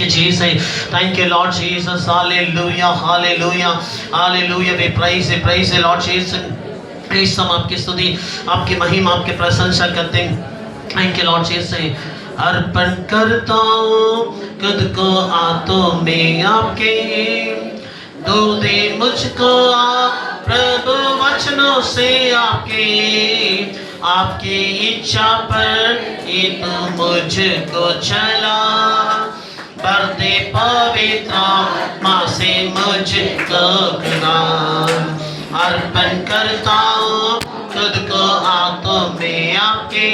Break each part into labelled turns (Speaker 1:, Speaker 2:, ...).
Speaker 1: you, Jesus. Thank you, Lord Jesus. Hallelujah, hallelujah, hallelujah. We praise you, Lord Jesus. इस समय आपकी स्तुति, आपकी महिमा, आपकी प्रशंसा करते हैं. Thank you, Lord Jesus. अर्पण करता हूँ खुद को हाथों में आपके, दो दे मुझको प्रभु वचनों से आपके, आपकी इच्छा पर ये तो मुझको चला, भर दे पवित्र आत्मा से मुझको ज्ञान. अर्पण करता हूँ खुद को हाथों में आपके,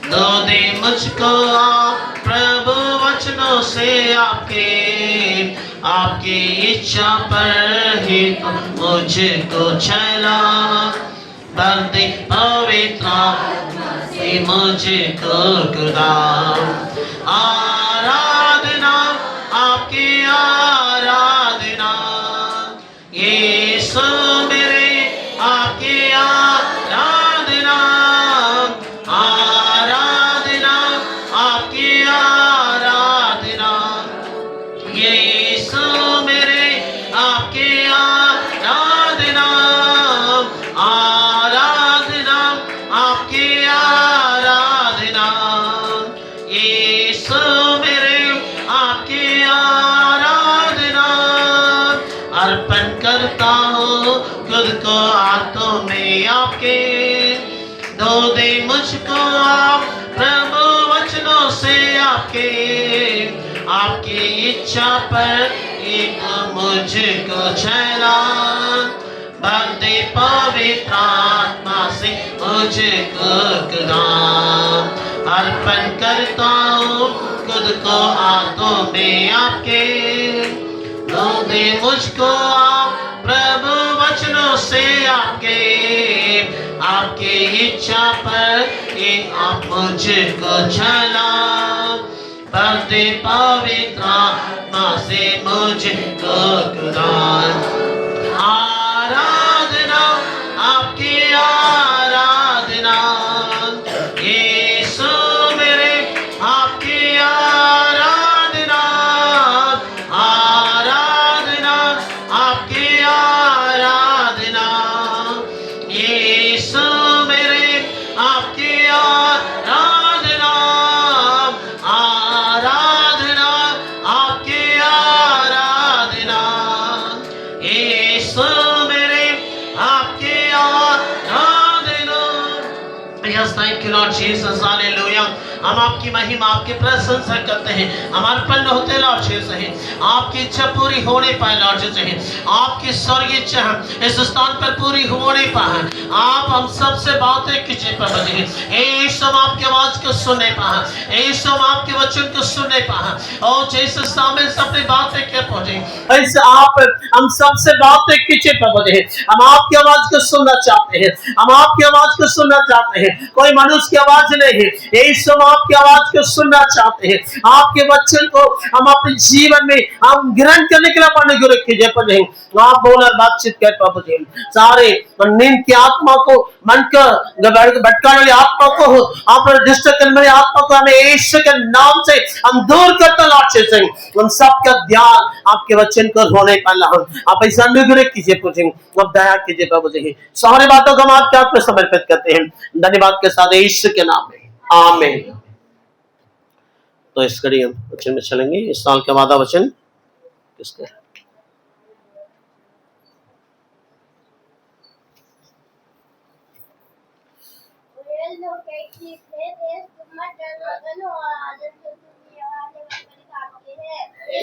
Speaker 1: दो दे मुझको प्रभु वचनों से आपके, आपकी इच्छा पर ही मुझको चला, भर दे पवित्र आत्मा से मुझको खुदा. आराधना आपकी आराधना, यीशु मेरे आपकी आराधना, आराधना आपकी आराधना, यीशु मेरे आपकी आराधना, आराधना आपकी आराधना, यीशु मेरे आपकी आराधना. अर्पण करता हूँ खुद को हाथों में आपके, दो दे मुझको आप प्रभु वचनों से आपके, आपकी इच्छा पर एक मुझको चला, भर दे पवित्र आत्मा से मुझको ज्ञान. अर्पण करता हूँ खुद को हाथों में आपके, दो दे मुझको आप प्रभु वचनों से आपके, आपकी इच्छा पर एक आप मुझको चला, भर दे पवित्र आत्मा से मुझको ज्ञान. आराधना आपकी आराधना, यीशु मेरे आपकी आराधना, आराधना आपकी आराधना, यीशु मेरे आपकी आराधना, आराधना आपकी आराधना, यीशु मेरे आपकी आराधना. Yes, thank you, Lord Jesus. Hallelujah. हम आपकी महिमा, आपकी प्रशंसा करते हैं. हम अर्पण होते लॉर्ड जीसस है, आपकी इच्छा पूरी होने पाए लॉर्ड जीसस है, आपकी स्वर्गीय इच्छा इस स्थान पर पूरी होने पाए. आप हम सबसे बातें कीजिए प्रभु जी. यीशु हम आपकी आवाज को सुनने पाए, यीशु हम आपके वचन को सुनने पाए. और जैसे सामने से अपनी बातें के पहुंचे, ऐसे आप हम सबसे बातें कीजिए प्रभु जी. हम आपकी आवाज को सुनना चाहते हैं, हम आपकी आवाज को सुनना चाहते हैं. कोई मनुष्य की आवाज नहीं है, यीशु हम आपकी आवाज को सुनना चाहते हैं. आपके वचन को हम अपने जीवन में हम ग्रहण करने के लिए अपने को कीजिए प्रभु जी. आप बोल बातचीत कर प्रभु जी. सारे नींद की आत्मा को, मन का भटकाने वाली आत्मा को, आप डिस्टर्ब करने वाली आत्मा को हमें यीशु के नाम से हम दूर करते लॉर्ड जीसस. हम सबका ध्यान आपके वचन को होने पाला हो. आप ऐसा अनुग्रह कीजिए प्रभु जी, आप दया कीजिए प्रभु जी. सारी बातों को हम आपके हाथ में समर्पित करते हैं धन्यवाद के साथ यीशु के नाम में, आमीन. तो इस कड़ी हम वचन में चलेंगे. इस साल का वादा वचन किसका है?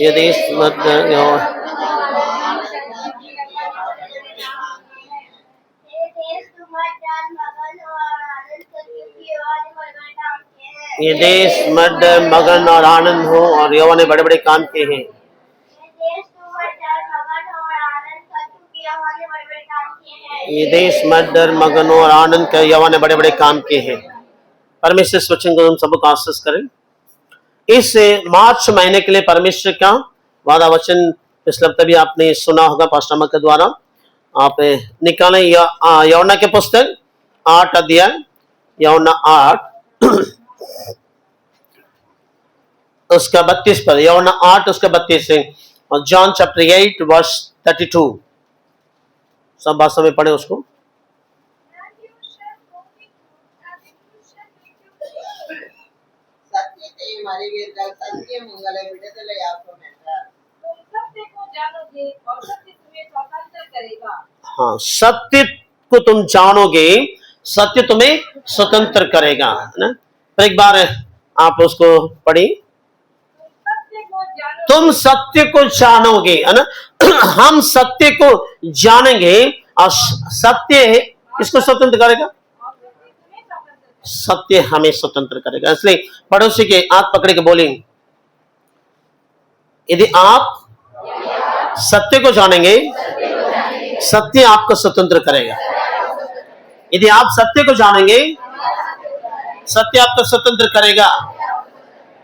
Speaker 1: ये देश मत ये देश मर्द मगन और आनंद हो और यहोवा ने बड़े बड़े काम किए हैं. ये देश मर्द मगन और आनंद का यहोवा ने बड़े बड़े काम किए हैं. परमेश्वर इस वचन को हम सबको आशीष करें. इस मार्च महीने के लिए परमेश्वर का वादा वचन पिछले हफ्ते भी आपने सुना होगा पास्टर के द्वारा. आप निकालें यूहन्ना के पुस्तक 8 अध्याय, यूहन्ना 8 उसका 32 पर, यूहन्ना 8 उसका 32 से, और जॉन चैप्टर 8 वर्स 32। सब भाषा में पढ़े उसको। हाँ, सत्य को तुम जानोगे, सत्य तुम्हें स्वतंत्र करेगा, है ना। तो एक बार आप उसको पढ़ी, तुम सत्य को जानोगे, है ना। हम सत्य को जानेंगे और सत्य इसको स्वतंत्र करेगा, सत्य हमें स्वतंत्र करेगा। इसलिए पड़ोसी के हाथ पकड़ के बोलेंगे, यदि आप सत्य को जानेंगे, सत्य आपको स्वतंत्र करेगा। यदि आप सत्य को जानेंगे, सत्य आपको स्वतंत्र करेगा।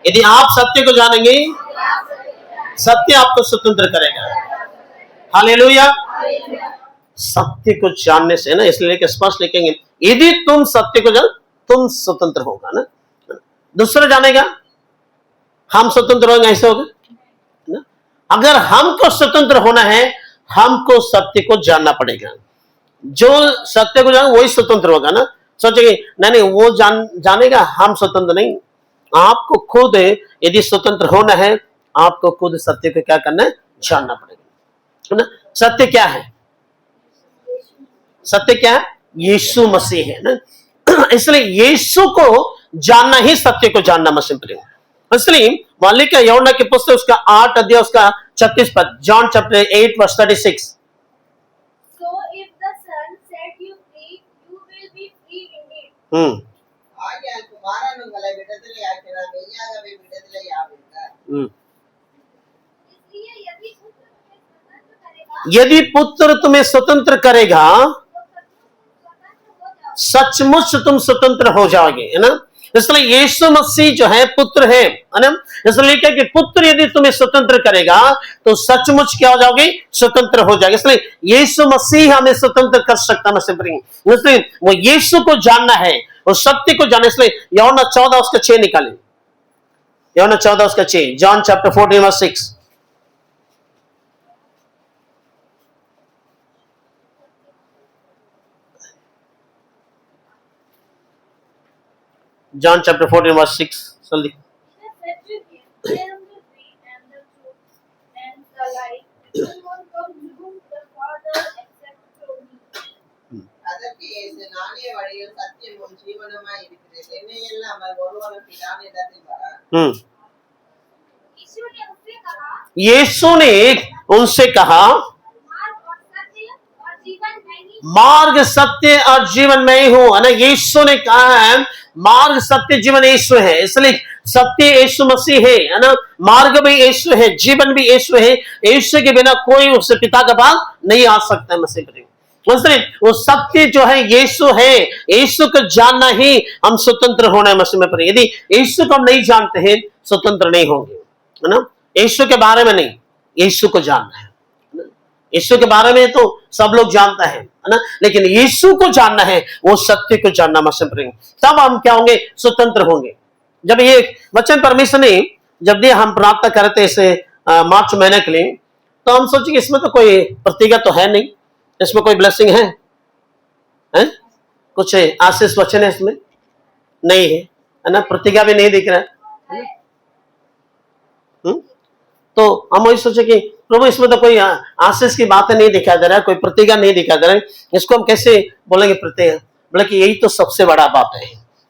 Speaker 1: यदि आप सत्य को जानेंगे, सत्य आपको स्वतंत्र करेगा। हालेलुया। सत्य को जानने से ना, इसलिए स्पष्ट लिखेंगे, यदि तुम सत्य को जान, तुम स्वतंत्र होगा ना। दूसरा जानेगा, हम स्वतंत्र होंगे, ऐसे होगा ना। अगर हमको स्वतंत्र होना है, हमको सत्य को जानना पड़ेगा। जो सत्य को जाने वही स्वतंत्र होगा ना। सोचेंगे नहीं वो जानेगा, हम स्वतंत्र नहीं। आपको खुद यदि स्वतंत्र होना है, आपको खुद सत्य को क्या करना है, जानना पड़ेगा, है ना। सत्य क्या है? सत्य क्या है? यीशु मसीह है ना। इसलिए यीशु को जानना ही सत्य को जानना मसीह प्रेम। इसलिए मालिक यूहन्ना की पुस्तक उसका 8 अध्याय उसका 36 पद, जॉन चैप्टर 8 वर्स 36। यदि पुत्र तुम्हें स्वतंत्र करेगा, सचमुच तुम स्वतंत्र हो जाओगे, है ना। इसलिए यीशु मसीह जो है पुत्र है ना। इसलिए क्या कि पुत्र यदि तुम्हें स्वतंत्र करेगा तो सचमुच क्या हो जाओगे, स्वतंत्र हो जाएगा। इसलिए यीशु मसीह हमें स्वतंत्र कर सकता है। इसलिए वो यीशु को जानना है और सत्य को जानना। इसलिए यूहन्ना 14 उसका 6 निकाले, यूहन्ना 14 उसका 6, John chapter 14 verse 6। John chapter 14 verse 6. जल्दी। यीशु ने उनसे कहा, मार्ग सत्य और जीवन में ही हूं, है ना। यीशु ने कहा है मार्ग सत्य जीवन यीशु है। इसलिए सत्य यीशु मसीह है ना। मार्ग भी यीशु है, जीवन भी यीशु है। यीशु के बिना कोई उससे पिता के पास नहीं आ सकता है मसीह प्रेम। वो सत्य जो है यीशु है। यीशु को जानना ही हम स्वतंत्र होना है मसीह में प्रेम। यदि यीशु को हम नहीं जानते हैं, स्वतंत्र नहीं होंगे, है ना। यीशु के बारे में नहीं, यीशु को जानना है। यीशु के बारे में तो सब लोग जानता है ना, लेकिन यीशु को जानना है, वो सत्य को जानना मसीह प्रेम। तब हम क्या होंगे, स्वतंत्र होंगे। जब ये वचन परमेश्वर ने जब भी हम प्रार्थना करते इसे मार्च महीने के लिए, तो हम सोचे कि इसमें तो कोई प्रतिज्ञा तो है नहीं, इसमें कोई ब्लेसिंग है? कुछ आशीष वचन है इसमें? नहीं है ना, प्रतिज्ञा भी नहीं दिख रहा है। तो हम वही सोचे कि प्रभु इसमें तो कोई आशीष की बातें नहीं दिखाई दे रहा है, कोई प्रतिज्ञा नहीं दिखाई दे रहा है, इसको हम कैसे बोलेंगे प्रतिज्ञा? बोले कि यही तो सबसे बड़ा बात है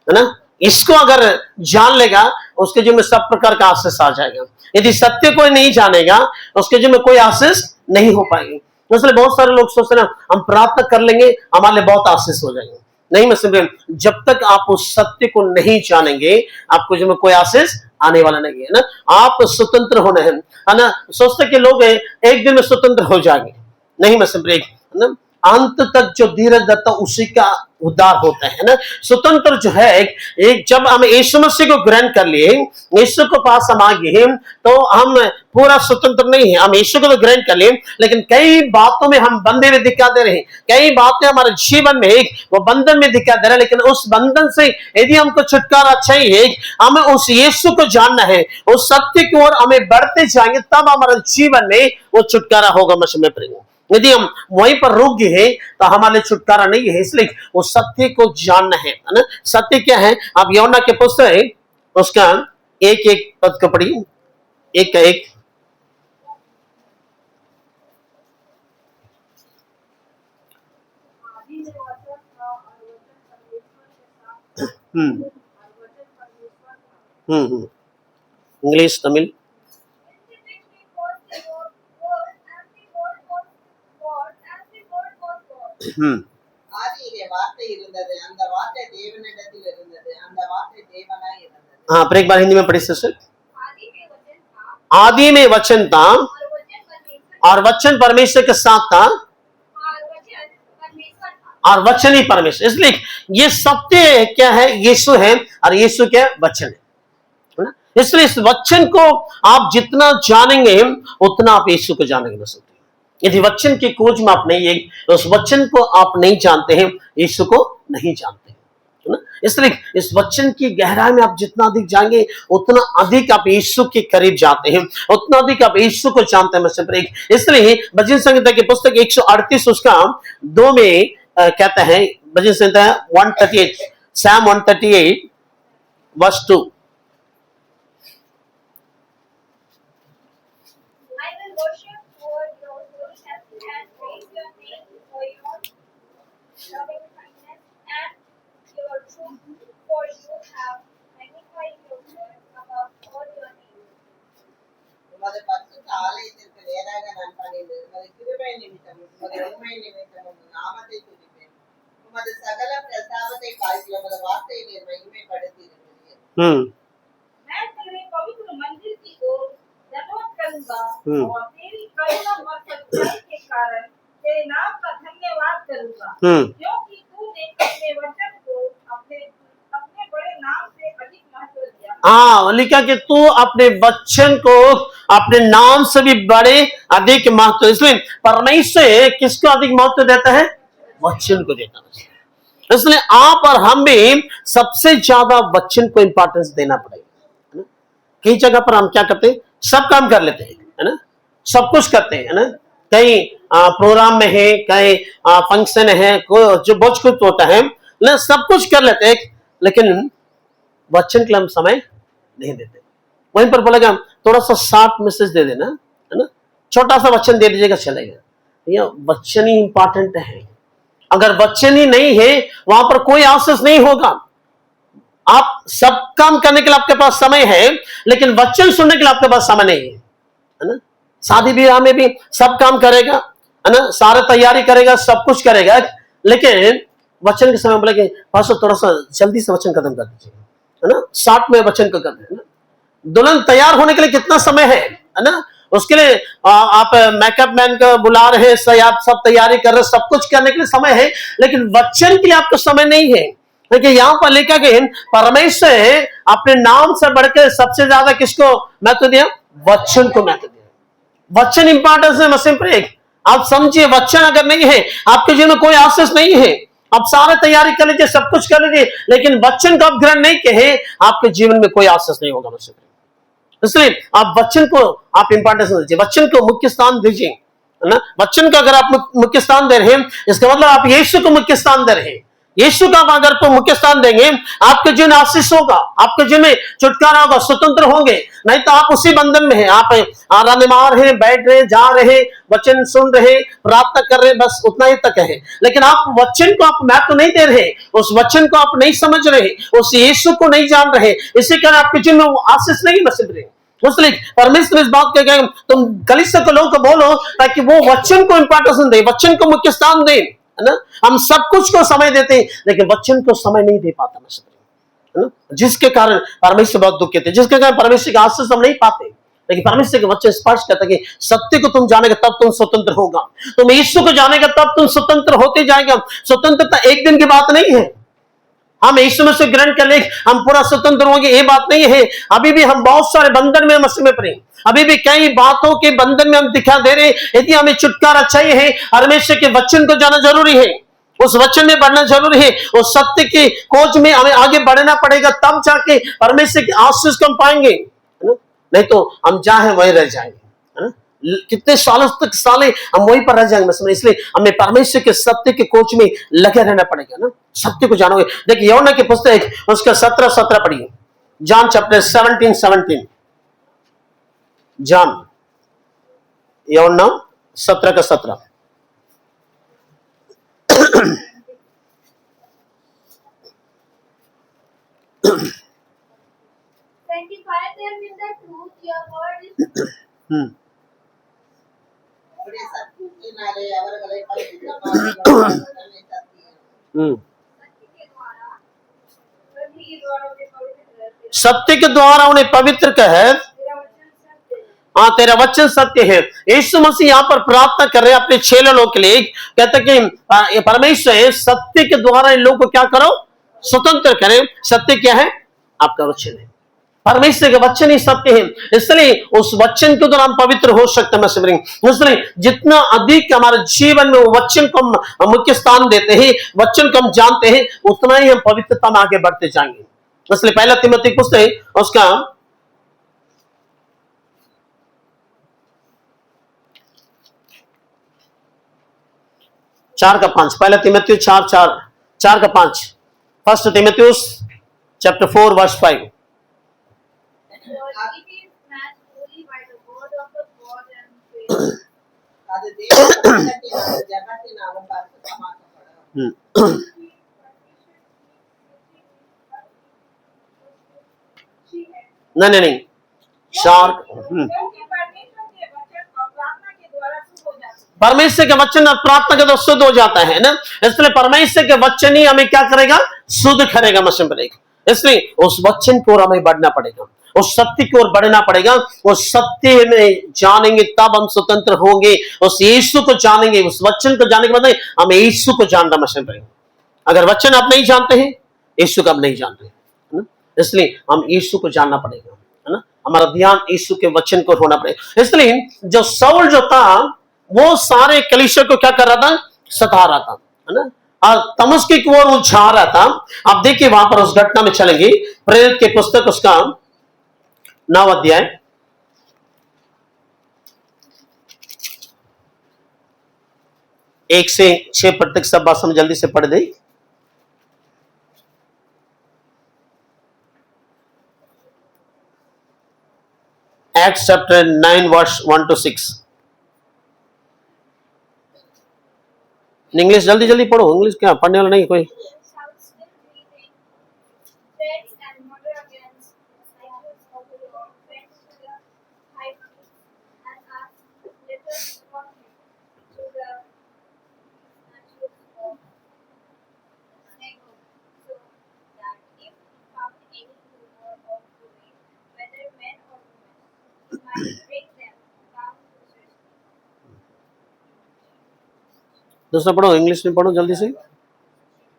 Speaker 1: ना। इसको अगर जान लेगा, उसके जीवन में सब प्रकार का आशीष आ जाएगा। यदि सत्य कोई नहीं जानेगा, उसके जीवन में कोई आशीष नहीं हो पाएगी। इसलिए बहुत सारे लोग सोचते ना, हम प्रार्थना कर लेंगे, हमारे लिए बहुत आशीष हो जाएंगे। नहीं मसीह, जब तक आप उस सत्य को नहीं जानेंगे, आपको जीवन में कोई आशीष आने वाला नहीं है ना। आप स्वतंत्र होने हैं, है ना। सोचते कि लोग एक दिन में स्वतंत्र हो जाएंगे, नहीं मसीह, है ना। अंत तक जो धीरज धरता उसी का उद्धार होता है ना। स्वतंत्र जो है एक जब हम यीशु मसीह को ग्रहण कर लिए, यीशु को पास हम आ गए, तो हम पूरा स्वतंत्र नहीं है। हम यीशु को तो ग्रहण कर लिए, लेकिन कई बातों में हम बंधे में दिखा दे रहे हैं। कई बातें हमारे जीवन में वो बंधन में दिखा दे रहे हैं, लेकिन उस बंधन से यदि हमको छुटकारा चाहिए, हमें उस यीशु को जानना है, उस सत्य की ओर हमें बढ़ते जाएंगे, तब हमारे जीवन में वो छुटकारा होगा। मसीह में प्रेम, यदि हम वहीं पर रुक गए हैं तो हमारे लिए छुटकारा नहीं है। इसलिए वो सत्य को जानना है ना। सत्य क्या है? आप यूहन्ना के पुस्तक उसका एक एक पद को पढ़िए, एक का एक। इंग्लिश तमिल। हाँ, पर एक बार हिंदी में पढ़िए सिस्टर। आदि में वचन था और वचन परमेश्वर के साथ था और वचन ही परमेश्वर। इसलिए ये सत्य क्या है? यीशु है और यीशु क्या? वचन है ना। इसलिए इस वचन को आप जितना जानेंगे उतना आप यीशु को जानेंगे। यदि वचन की खोज में आप नहीं है, उस वचन को आप नहीं जानते हैं, यीशु को नहीं जानते है ना। इसलिए इस वचन की गहराई में आप जितना अधिक जाएंगे उतना अधिक आप यीशु के करीब जाते हैं, उतना अधिक आप यीशु को जानते हैं। इसलिए भजन संहिता की पुस्तक 138 उसका 2 में कहता है, भजन संहिता 138, Psalm 138 verse 2।
Speaker 2: मैं तेरे पवित्र मंदिर की ओर दंडवत करूंगा और तेरी करुणा और सच्चाई के कारण तेरे नाम का धन्यवाद करूंगा, क्योंकि तूने अपने वचन को अपने बड़े नाम से अधिक महत्व दिया।
Speaker 1: हाँ, लिखा कि तू अपने वचन को अपने नाम से भी बड़े अधिक महत्व। इसलिए परमेश्वर किसको अधिक महत्व देता है? वचन को देता है। इसलिए आप और हम भी सबसे ज्यादा वचन को इंपॉर्टेंस देना पड़ेगा। कई जगह पर हम क्या करते हैं? सब काम कर लेते हैं, है ना, सब कुछ करते हैं, है ना। कहीं प्रोग्राम में है, कहीं फंक्शन है, जो बहुत कुछ होता है ना, सब कुछ कर लेते हैं, लेकिन वचन के लिए हम समय नहीं देते। वहीं पर बोलेगा थोड़ा सा शॉर्ट मैसेज दे देना, है ना, छोटा सा वचन दे दीजिएगा, चलेगा। ये वचन ही इंपॉर्टेंट है। अगर वचन ही नहीं है, वहां पर कोई आशीष नहीं होगा। आप सब काम करने के लिए आपके पास समय है, लेकिन वचन सुनने के लिए आपके पास समय नहीं है ना। शादी विवाह में भी सब काम करेगा, है ना, सारा तैयारी करेगा, सब कुछ करेगा, लेकिन वचन के समय बोलेंगे पास्टर थोड़ा सा जल्दी से वचन खत्म कर दीजिए, है ना, 60 में वचन को कर देना। दुल्हन तैयार होने के लिए कितना समय है ना, उसके लिए आप मेकअप मैन को बुला रहे हैं, आप सब तैयारी कर रहे हैं, सब कुछ करने के लिए समय है, लेकिन वचन के लिए आपको समय नहीं है। लेकिन यहां पर लिखा गया परमेश्वर अपने नाम से बढ़कर सबसे ज्यादा किसको महत्व दिया? वचन को महत्व दिया। वचन इंपॉर्टेंस है मसीह पर। आप समझिए, वचन अगर नहीं है आपके जीवन में कोई आशीष नहीं है। आप सारे तैयारी कर लीजिए, सब कुछ कर लीजिए, लेकिन वचन का आप ग्रहण नहीं कहे, आपके जीवन में कोई आशीष नहीं होगा मसीह। इसलिए आप वचन को आप इंपॉर्टेंस दीजिए, वचन को मुख्य स्थान दीजिए, है ना। वचन का अगर आप मुख्य स्थान दे रहे हैं, इसका मतलब आप यीशु को मुख्य स्थान दे रहे हैं। यीशु का अगर तो मुख्य स्थान देंगे, आपके जीवन आशीष होगा, आपके जीवन में छुटकारा होगा, स्वतंत्र होंगे। नहीं तो आप उसी बंधन में हैं, आप आरामदार हैं, बैठ रहे, जा रहे, वचन सुन रहे, प्रार्थना कर रहे, बस उतना ही तक है। लेकिन आप वचन को आप महत्व नहीं दे रहे, उस वचन को आप नहीं समझ रहे, उस यीशु को नहीं जान रहे, इसी कारण आपके जीवन में आशीष नहीं बस रहे। इसलिए परमेश्वर इस बात कहेगा तुम कलीसिया के लोगों को बोलो ताकि वो वचन को इंपॉर्टेंस दे, वचन को मुख्य स्थान दे, है ना। हम सब कुछ को समय देते हैं, लेकिन वचन को समय नहीं दे पाता, है ना, जिसके कारण परमेश्वर बहुत दुखित है, जिसके कारण परमेश्वर का आशीष हम नहीं पाते। लेकिन परमेश्वर के वचन स्पष्ट कहता है कि सत्य को तुम जानेगा तब तुम स्वतंत्र होगा। तुम यीशु को जानेगा तब तुम स्वतंत्र होते जाएगा। स्वतंत्रता एक दिन की बात नहीं है। हम यीशु में से ग्रहण कर ले हम पूरा स्वतंत्र होंगे, ये बात नहीं है। अभी भी हम बहुत सारे बंधन में मसीह में पड़े, अभी भी कई बातों के बंधन में हम दिखा दे रहे। यदि हमें छुटकारा चाहिए है, परमेश्वर के वचन को जाना जरूरी है, उस वचन में बढ़ना जरूरी है, उस सत्य की खोज में हमें आगे बढ़ना पड़ेगा, तब जाके परमेश्वर के आशीष को हम पाएंगे, है ना? नहीं तो हम चाहे वहीं रह जाएंगे, है ना? कितने सालों तक साले हम वहीं पर रह जाएंगे। इसलिए हमें परमेश्वर के सत्य के खोज में लगे रहना पड़ेगा ना, सत्य को जानोगे। देखिए यूहन्ना की पुस्तक उसका 17 पढ़िए, जॉन चैप्टर 17 जॉन यूहन्ना 17
Speaker 2: Sanctify them in the truth. Your word is
Speaker 3: உம்முடைய சத்தியத்தினாலே அவர்களை பரிசுத்தமாக்குங்கள்.
Speaker 2: सत्य के द्वारा प्रति द्वारा उन्हें पवित्र करते हैं।
Speaker 1: सत्य के द्वारा उन्हें पवित्र कह।
Speaker 2: तेरा वचन सत्य है।
Speaker 1: हाँ, तेरा वचन सत्य है। यीशु मसीह यहाँ पर प्रार्थना कर रहे हैं अपने चेलों लोगों के लिए, कहते कि परमेश्वर सत्य के द्वारा इन लोगों को क्या करो, स्वतंत्र करें। सत्य क्या है? आपका वचन है। परमेश्वर के वचन ही सत्य है, इसलिए उस वचन के द्वारा हम पवित्र हो सकते हैं। इसलिए जितना अधिक हमारे जीवन में वचन को हम मुख्य स्थान देते हैं, वचन को हम जानते हैं, उतना ही हम पवित्रता में आगे बढ़ते जाएंगे। इसलिए पहला तीमुथियुस की पुस्तक उसका 4:5, पहला तीमुथियुस 4:5, फर्स्ट तीमुथियुस chapter 4 verse 5।
Speaker 2: It is matched only by the word of the God and faith.
Speaker 3: அது தேவனாலும் ஜபத்தினாலும் பரிசுத்தமாக்கப்படும்.
Speaker 1: नहीं 4
Speaker 2: क्योंकि परमेश्वर के वचन और प्रार्थना के द्वारा शुद्ध हो जाते हैं।
Speaker 1: परमेश्वर के वचन और प्रार्थना के द्वारा शुद्ध हो जाता है ना, इसलिए परमेश्वर के वचन ही हमें क्या करेगा, शुद्ध करेगा, मशीन बनेगा। इसलिए उस वचन की ओर हमें बढ़ना पड़ेगा, उस सत्य की ओर बढ़ना पड़ेगा। उस सत्य में जानेंगे तब हम स्वतंत्र होंगे। उस यीशु को जानेंगे, उस वचन को जानने के बाद हमें यीशु को जानना मशीन बनेगा। अगर वचन आप नहीं जानते हैं, यीशु को आप नहीं जानते, है ना? इसलिए हम यीशु को जानना पड़ेगा, है ना? हमारा ध्यान यीशु के वचन को होना पड़ेगा। इसलिए जो साउल जो था वो सारे कलीसिया को क्या कर रहा था, सता रहा था, है ना? और तमस्की की ओर वो जा रहा था। आप देखिए वहां पर उस घटना में चलेंगे, प्रेरित की पुस्तक उसका 9 अध्याय 1 से 6 पद तक सब बात हम जल्दी से पढ़ दें। Acts chapter 9 verse 1 to 6। English जल्दी जल्दी पढ़ो, इंग्लिश क्या पढ़ने वाला नहीं कोई।
Speaker 2: Shall still breathing, threats and murder against disciples of the Lord went to the high priest and asked letters from him to the statutes of synagogue, so that if he found any rumor of the way, whether men or women, he might bring them bound to judgment.
Speaker 1: दूसरा पढ़ो, English में पढ़ो जल्दी से,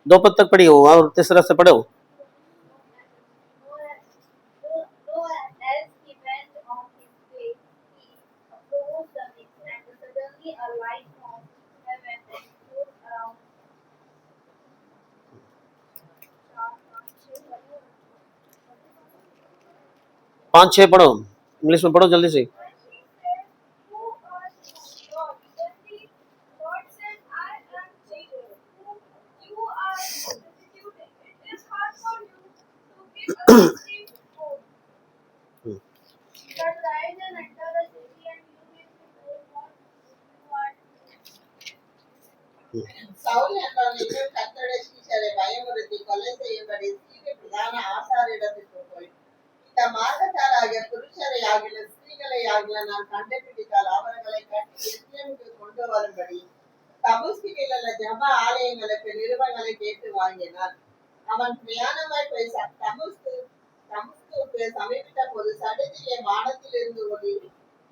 Speaker 1: 2 पद तक पढ़ी हो और तीसरा से पढ़ो।
Speaker 2: Though as he went on his way, he approached the mist, and suddenly a light from heaven shone around him.
Speaker 1: 5-6 पढ़ो, इंग्लिश में पढ़ो जल्दी से।
Speaker 2: When he said, "Who are you, Lord?" Then the Lord said, "I am Jesus, whom you are persecuting. It is hard for you to give us received food. But rise and enter the city, and you will be told what you are to do."
Speaker 3: Saul என்றவனையும் கர்த்தருடைய சீஷரை பயமுறுத்தி கொலை செய்யும்படி சீரிய பிரதான ஆசாரியரிடத்திற்கு போய், இந்த மார்க்கத்தாராகிய புருஷரை ஆகில ஸ்திரீகளை ஆகில நான் கண்டுபிடித்தால் அவர்களை கட்டி எருசலேமுக்கு கொண்டு வரும்படி தமஸ்குவில் உள்ள ஜெப ஆலயங்களுக்கு நிருபங்களை கேட்டு வாங்கினான். அவன் பிரயாணமாய் போய் தமஸ்கு சமுத்திரத்தை சமீபித்த போது சடுதியிலே வானத்திலிருந்து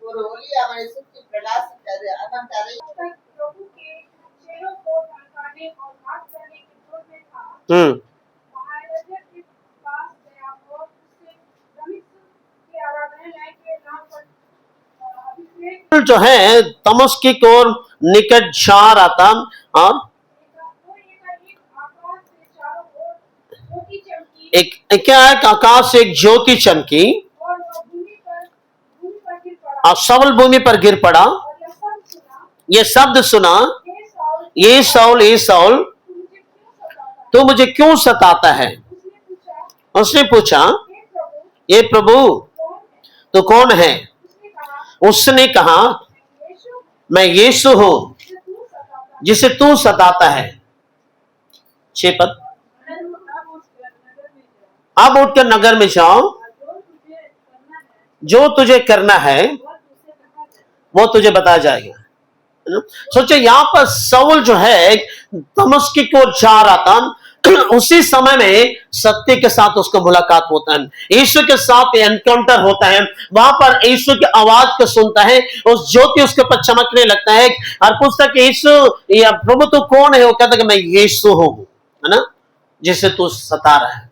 Speaker 3: ஒரு ஒளி அவனை சுற்றி பிரகாசித்தது. அவன் தரை
Speaker 2: प्रभु के शेरों को धमकाने और मार करने की जोर में था। महाराजा के पास गया और उससे धमिष्क की आराधनालय के नाम पर अभिषेक
Speaker 1: जो है दमिश्क की ओर निकट जा रहा था और
Speaker 2: आकाश से चारों ओर ज्योति चमकी
Speaker 1: एक क्या है कि आकाश से एक ज्योति चमकी
Speaker 2: और वह भूमि पर गिर पड़ा
Speaker 1: और सबल भूमि पर गिर पड़ा।
Speaker 2: और
Speaker 1: ये शब्द सुना,
Speaker 2: ये साउल
Speaker 1: ये साउल
Speaker 2: तू मुझे क्यों सताता है?
Speaker 1: तू मुझे क्यों सताता है?
Speaker 2: उसने पूछा,
Speaker 1: ये
Speaker 2: हे प्रभु
Speaker 1: प्रभु
Speaker 2: कौन है?
Speaker 1: तो कौन है?
Speaker 2: उसने कहा,
Speaker 1: उसने कहा
Speaker 2: यीशु
Speaker 1: मैं यीशु हूं
Speaker 2: जिसे तू सताता है।
Speaker 1: जिसे तू सताता है। 6 पद, अब उठकर नगर में जाओ, जो तुझे करना है वो तुझे बताया जाएगा। सोचो यहाँ पर साउल जो है दमिश्क की ओर जा रहा था, उसी समय में सत्य के साथ उसका मुलाकात होता है, यीशु के साथ एनकाउंटर होता है। वहां पर यीशु की आवाज को सुनता है, उस ज्योति उसके ऊपर चमकने लगता है और पूछता है कि यीशु या प्रभु तू कौन है? वो कहता है कि मैं यीशु हूं, है ना, जिसे तू सता रहा है।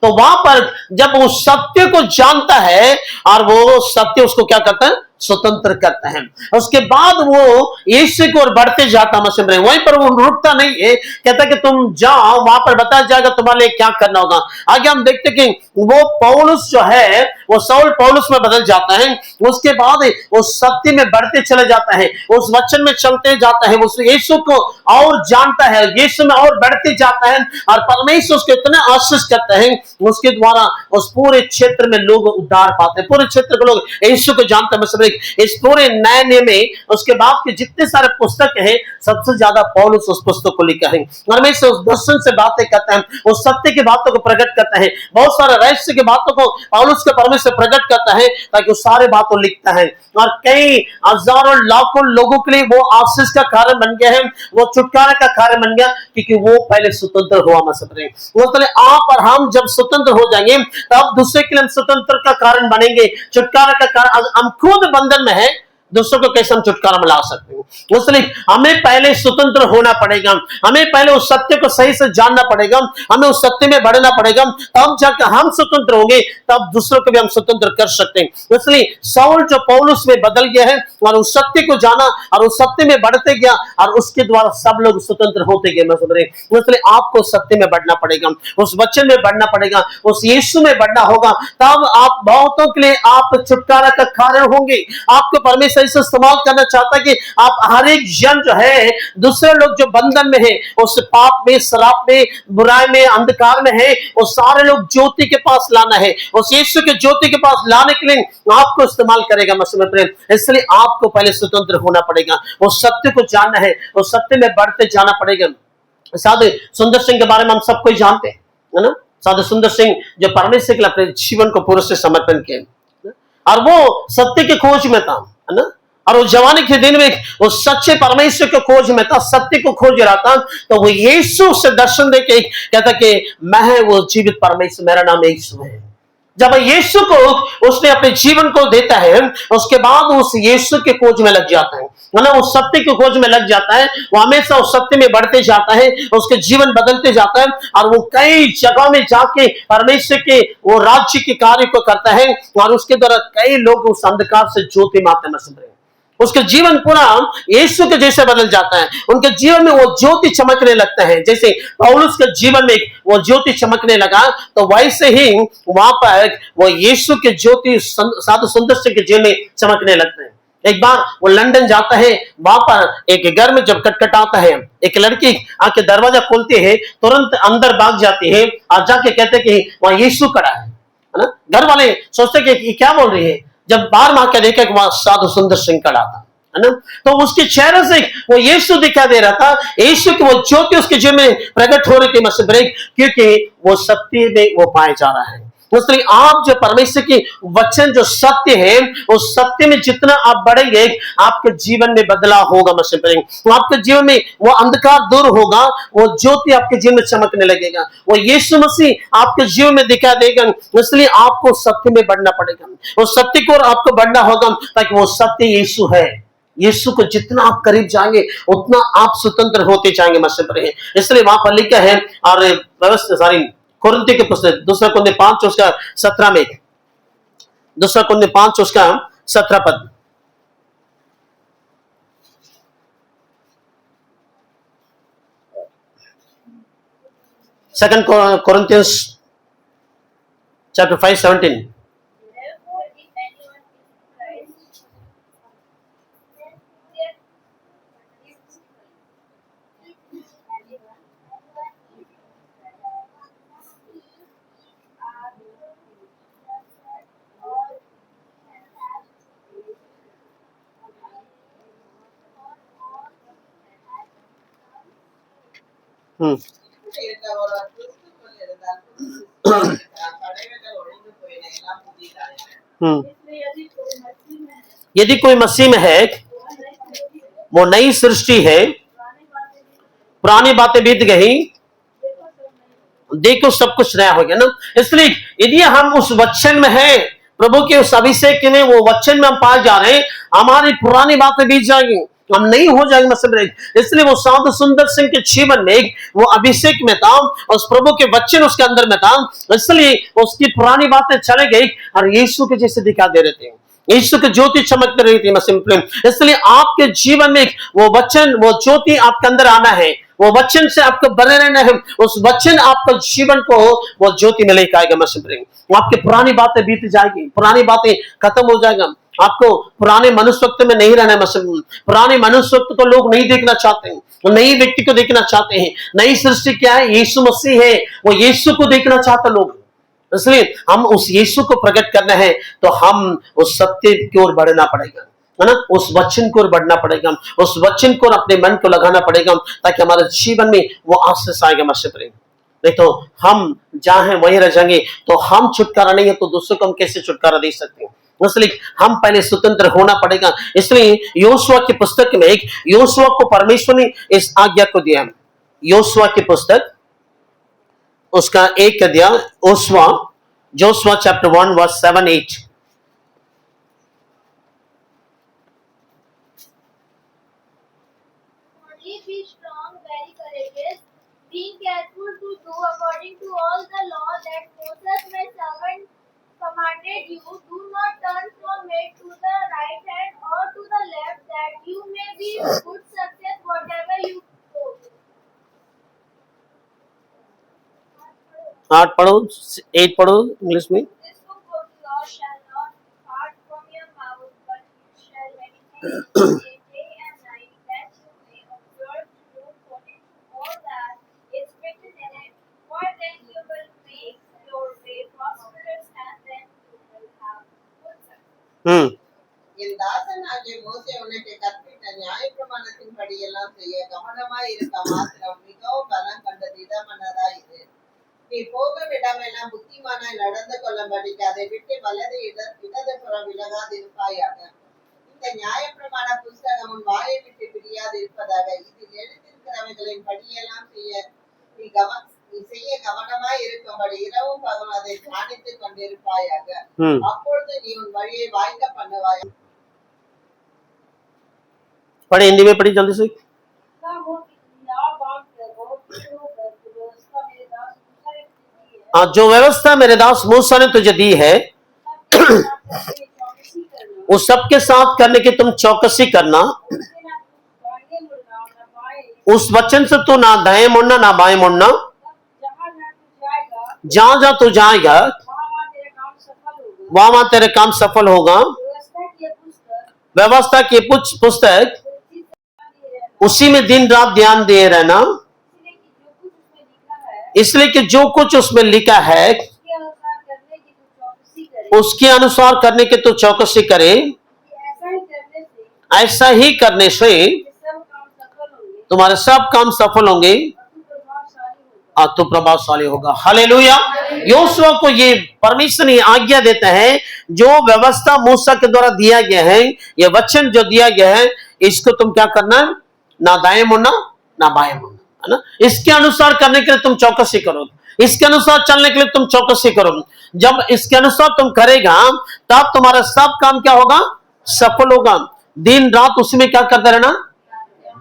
Speaker 1: तो वहां पर जब वो सत्य को जानता है और वो सत्य उसको क्या करता है? स्वतंत्र करता है। उसके बाद वो यीशु की ओर बढ़ते जाता मसीह में, वहीं पर वो रुकता नहीं है, कहता कि तुम जाओ, वहां पर बताया जाएगा तुम्हारे लिए क्या करना होगा। आगे हम देखते कि वो पौलुस जो है वो साउल पौलुस में बदल जाता है। उसके बाद वो सत्य में बढ़ते चले जाता है, उस वचन में चलते जाता है, उस यीशु को और जानता है, यीशु में और बढ़ते जाता है और परमेश्वर उसको इतना आशीष करता है, उसके द्वारा उस पूरे क्षेत्र में लोग उद्धार पाते हैं, पूरे क्षेत्र के लोग यीशु को जानते हैं। इस पूरे नए नियम में उसके बाद के जितने सारे पुस्तक हैं, सबसे ज्यादा पौलुस उस पुस्तक को लिखा है। परमेश्वर उस दर्शन से बातें करता है, उस सत्य की बातों को प्रकट करता है, बहुत सारे रहस्य की बातों को पौलुस के परमेश्वर प्रकट करता है ताकि वो सारे बातों लिखता है और कई हजारों लाखों लोगों के लिए वो आशीष का कारण बन गया है, वो छुटकारा का कारण बन गया, क्योंकि वो पहले स्वतंत्र हुआ। मतलब आप और हम जब स्वतंत्र हो जाएंगे तब दूसरे के लिए हम स्वतंत्र का कारण बनेंगे, छुटकारा का कारण। हम खुद बंधन में है, दूसरों को कैसे हम छुटकारा में ला सकते हैं? इसलिए हमें पहले स्वतंत्र होना पड़ेगा, हमें पहले उस सत्य को सही से जानना पड़ेगा, हमें उस सत्य में बढ़ना पड़ेगा, तब जाकर हम स्वतंत्र होंगे, तब दूसरों को भी हम स्वतंत्र कर सकते हैं। इसलिए साउल जो पौलुस में बदल गया है और उस सत्य को जाना और उस सत्य में बढ़ते गया और उसके द्वारा सब लोग स्वतंत्र होते गए। इसलिए आपको सत्य में बढ़ना पड़ेगा, उस वचन में बढ़ना पड़ेगा, उस यीशु में बढ़ना होगा, तब आप बहुतों के लिए आप छुटकारा का कारण होंगे। आपको परमेश्वर से इस्तेमाल करना चाहता है कि आप हर एक जन जो है, दूसरे लोग जो बंधन में है, उस पाप में, शराब में, बुराई में, अंधकार में है, वो सारे लोग ज्योति के पास लाना है, उस यीशु के ज्योति के पास लाने के लिए आपको इस्तेमाल करेगा मसीह में प्रेम। इसलिए आपको पहले स्वतंत्र होना पड़ेगा, वो सत्य को जानना है, वो सत्य में बढ़ते जाना पड़ेगा। साधु सुंदर सिंह के बारे में हम सबको जानते हैं, है ना। साधु सुंदर सिंह जो परमेश्वर के लिए अपने जीवन को पूरे से समर्पण किए और वो सत्य की खोज में था, है ना, और वो जवानी के दिन में वो सच्चे परमेश्वर के खोज में था, सत्य को खोज रहा था। तो वो यीशु से दर्शन देके कहता कि मैं वो जीवित परमेश्वर, मेरा नाम यीशु है। जब यीशु को उसने अपने जीवन को देता है, उसके बाद उस यीशु के खोज में लग जाता है, मतलब उस सत्य की खोज में लग जाता है। वो हमेशा उस सत्य में बढ़ते जाता है, उसके जीवन बदलते जाता है और वो कई जगहों में जाके परमेश्वर के वो राज्य के कार्य को करता है और उसके द्वारा कई लोग उस अंधकार से ज्योति में आते हैं। उसके जीवन पूरा यीशु के जैसे बदल जाता है, उनके जीवन में वो ज्योति चमकने लगता है। जैसे पौलुस के जीवन में वो ज्योति चमकने लगा, तो वैसे ही वहां पर वो यीशु के ज्योति साधु सुंदर सिंह के जीवन में चमकने लगते हैं। एक बार वो लंदन जाता है, वहां पर एक घर में जब खटखटाता है, एक लड़की आके दरवाजा खोलती है, तुरंत अंदर भाग जाती है और जाके कहते कि वहां यीशु खड़ा है ना। घर वाले सोचते कि क्या बोल रही है, जब बाहर मार के देखा कि वहां साधु सुंदर सिंह खड़ा था, है ना, तो उसके चेहरे से वो यीशु दिखाई दे रहा था, यीशु की वो ज्योति उसके जीवन में प्रकट हो रही थी मसीह, क्योंकि वो सत्य में वो पाया जा रहा है। इसलिए आप जो परमेश्वर की वचन जो सत्य है, उस सत्य में जितना आप बढ़ेंगे, आपके जीवन में बदलाव होगा। मसीह आपके जीवन में वो अंधकार दूर होगा, वो ज्योति आपके जीवन में चमकने लगेगा, वो यीशु मसीह आपके जीवन में दिखा देगा। इसलिए आपको सत्य में बढ़ना पड़ेगा, वो सत्य को आपको बढ़ना होगा, ताकि वो सत्य यीशु है। यीशु को जितना आप करीब जाएंगे उतना आप स्वतंत्र होते जाएंगे। मसीह इसलिए वहां पर लिखा है, और व्यवस्था कुरिन्थियों के पुस्तक 2 कुरिन्थियों 5 उसका 17 में, 2 कुरिन्थियों 5 उसका 17 पद। Second Corinthians chapter 5:17।
Speaker 2: Therefore, if anyone is in Christ, then there is
Speaker 3: இருக்கவர் கிறிஸ்துக்குள் இருந்தால் புது படைகள் ஒழிந்து போயின, எல்லாம் புதிதாயின।
Speaker 2: इसलिए यदि कोई मसीह में है,
Speaker 1: यदि कोई मसीह में है, वो नई सृष्टि है, पुरानी बातें बीत गई, देखो सब कुछ नया हो गया ना। इसलिए यदि हम उस वचन में है, प्रभु के उस अभिषेक में, वो वचन में हम पाए जा रहे हैं, हमारी पुरानी बातें बीत जाएंगी, हम नहीं हो जाएंगे। मतलब इसलिए वो साधु सुंदर सिंह के जीवन में वो अभिषेक में था, उस प्रभु के वचन उसके अंदर में था, इसलिए उसकी पुरानी बातें चले गई और यीशु के जैसे दिखा दे रहे थे, यीशु की ज्योति चमकती रही थी। मसीह इसलिए आपके जीवन में वो वचन, वो ज्योति आपके अंदर आना है, वो वचन से आपको बने रहना है, उस वचन आपके जीवन को वो ज्योति में लेकर आएगा। मसीह आपकी पुरानी बातें बीत जाएगी, पुरानी बातें खत्म हो जाएगा, आपको पुराने मनुष्यत्व में नहीं रहना है। मसीह पुराने मनुष्यत्व को लोग नहीं देखना चाहते हैं, नई व्यक्ति को देखना चाहते हैं। नई सृष्टि क्या है? यीशु मसीह है, वो यीशु को देखना चाहते लोग। इसलिए हम उस यीशु को प्रकट करना है तो हम उस सत्य की ओर बढ़ना पड़ेगा, है ना, उस वचन को बढ़ना पड़ेगा, उस वचन को अपने मन को लगाना पड़ेगा, ताकि हमारे जीवन में वो आशीष आएगा। मसीह नहीं तो हम जहां हैं वहीं रह जाएंगे, तो हम छुटकारा नहीं है तो दूसरों को हम कैसे छुटकारा दे सकते हैं? इसलिए हम पहले स्वतंत्र होना पड़ेगा। इसलिए योशुआ की पुस्तक में योशुआ को परमेश्वर ने इस आज्ञा को दिया। योशुआ की पुस्तक उसका 1 अध्याय, Joshua chapter 1 verse 7-8।
Speaker 4: Only be strong, very courageous, being careful to do according to all the law that Moses my servant commanded you. Do not turn from it to the right hand or to the left, that you may be good success whatever you go.
Speaker 1: 8 पढ़ो, 8 पढ़ो English में।
Speaker 4: This book of law shall not depart from your mouth, but you shall meditate day and night, that you may observe to do according to all that is written in it. For then you will make your way prosperous, and then you will have good success.
Speaker 3: என் தாசனாகிய மோசே உனக்கு கற்பித்த நியாயப்பிரமாணத்தின்படி எல்லாம் செய்ய கவனமாய் இருக்க மாத்திரம் மிகவும் பலம் கண்ட திடமனதாய் இரு. நீ போகும் இடமெல்லாம் புத்திமானாய் நடந்து கொள்ளும்படிக்கு அதை விட்டு வலது இடதுபுறம் விலகாதிருப்பாயாக. இந்த நியாயப்பிரமாண புஸ்தகம் உன் வாயை விட்டு பிரியாது இருப்பதாக. இதில் எழுதியிருக்கிறவைகளின் படியெல்லாம் செய்ய நீ செய்ய கவனமாய் இருக்கும்படி இரவும் பகலும் அதை தியானித்துக் கொண்டிருப்பாயாக. அப்பொழுது நீ உன் வழியை வாய்க்க பண்ணுவாய்।
Speaker 1: पढ़े, हिंदी में पढ़ी जल्दी से। जो व्यवस्था मेरे दास मूसा ने तुझे दी है, उस सबके साथ करने की तुम चौकसी करना। उस वचन से तू ना दाएं मुड़ना ना बाएं मुड़ना। जहां जहां तू जाएगा वहां तेरे काम सफल होगा। व्यवस्था की पुस्तक उसी में दिन रात ध्यान दिए रहना, इसलिए कि जो कुछ उसमें लिखा है उसके अनुसार करने की तू चौकसी करे। ऐसा ही करने से तुम्हारे सब काम सफल होंगे और तू प्रभावशाली होगा। हालेलुया। योशुआ को ये परमेश्वर ने आज्ञा देता है, जो व्यवस्था मूसा के द्वारा दिया गया है, ये वचन जो दिया गया है, इसको तुम क्या करना, ना दाएं मुड़ना ना बाएं मुड़ना, है ना। इसके अनुसार करने के लिए तुम चौकसी करो, इसके अनुसार चलने के लिए तुम चौकसी करो। जब इसके अनुसार तुम करेगा तब तुम्हारा सब काम क्या होगा, सफल होगा। दिन रात उसी में क्या करते रहना,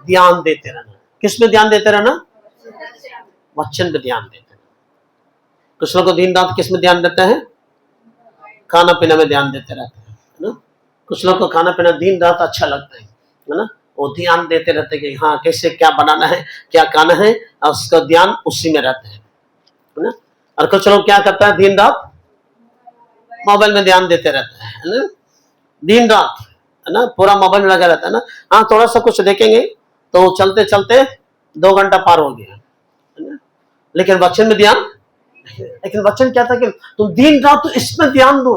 Speaker 1: ध्यान देते रहना। किस में ध्यान देते रहना, वचन पे ध्यान देते रहना। कुछ लोग दिन रात किस में ध्यान देते हैं, खाना पीना में ध्यान देते रहते हैं, है ना। कुछ लोग को खाना पीना दिन रात अच्छा लगता है ना, वो ध्यान देते रहते हैं कि हाँ कैसे क्या बनाना है, क्या खाना है, और उसका ध्यान उसी में रहता है ना। और कुछ लोग क्या करता है, दिन रात मोबाइल में ध्यान देते रहता है ना, दिन रात, है ना, पूरा मोबाइल में लगा रहता है ना। हाँ थोड़ा सा कुछ देखेंगे तो चलते चलते 2 घंटा पार हो गया, है ना। लेकिन वचन में ध्यान, लेकिन वचन क्या था कि तुम दिन रात तो इसमें ध्यान दो।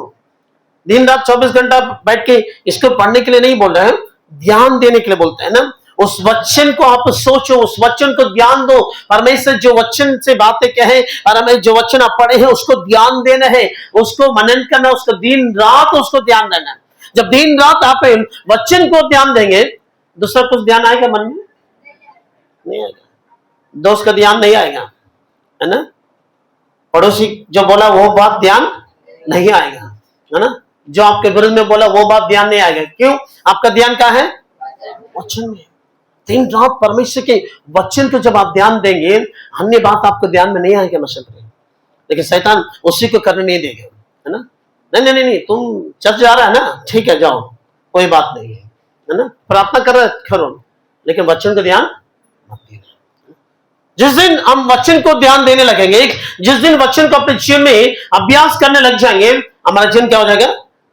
Speaker 1: दिन रात 24 घंटा बैठ के इसको पढ़ने के लिए नहीं बोल रहे हैं, ध्यान देने के लिए बोलते हैं ना। उस वचन को आप सोचो, उस वचन को ध्यान दो। परमेश्वर जो वचन से बातें कहे और हमें जो वचन आप पढ़े हैं उसको ध्यान देना है, उसको मनन करना, उसको दिन रात उसको ध्यान देना है। जब दिन रात आप वचन को ध्यान देंगे, दूसरा कुछ ध्यान आएगा मन में, नहीं आएगा, दोस्त का ध्यान नहीं आएगा, है ना। पड़ोसी जो बोला वो बात ध्यान नहीं आएगा, है ना। जो आपके विरुद्ध में बोला वो बात ध्यान नहीं आएगा। क्यों, आपका ध्यान कहाँ है, वचन में। दिन रात परमेश्वर के वचन को जब आप ध्यान देंगे, अन्य बात आपको ध्यान में नहीं आएगा मसल। लेकिन शैतान उसी को करने नहीं देगा, है ना। नहीं नहीं नहीं, तुम चर्च जा रहा है ना, ठीक है जाओ, कोई बात नहीं है ना, प्रार्थना कर रहे करो, लेकिन वचन को ध्यान मत देना। जिस दिन हम वचन को ध्यान देने लगेंगे, जिस दिन वचन को अपने जीवन में अभ्यास करने लग जाएंगे, हमारा जीवन क्या हो जाएगा,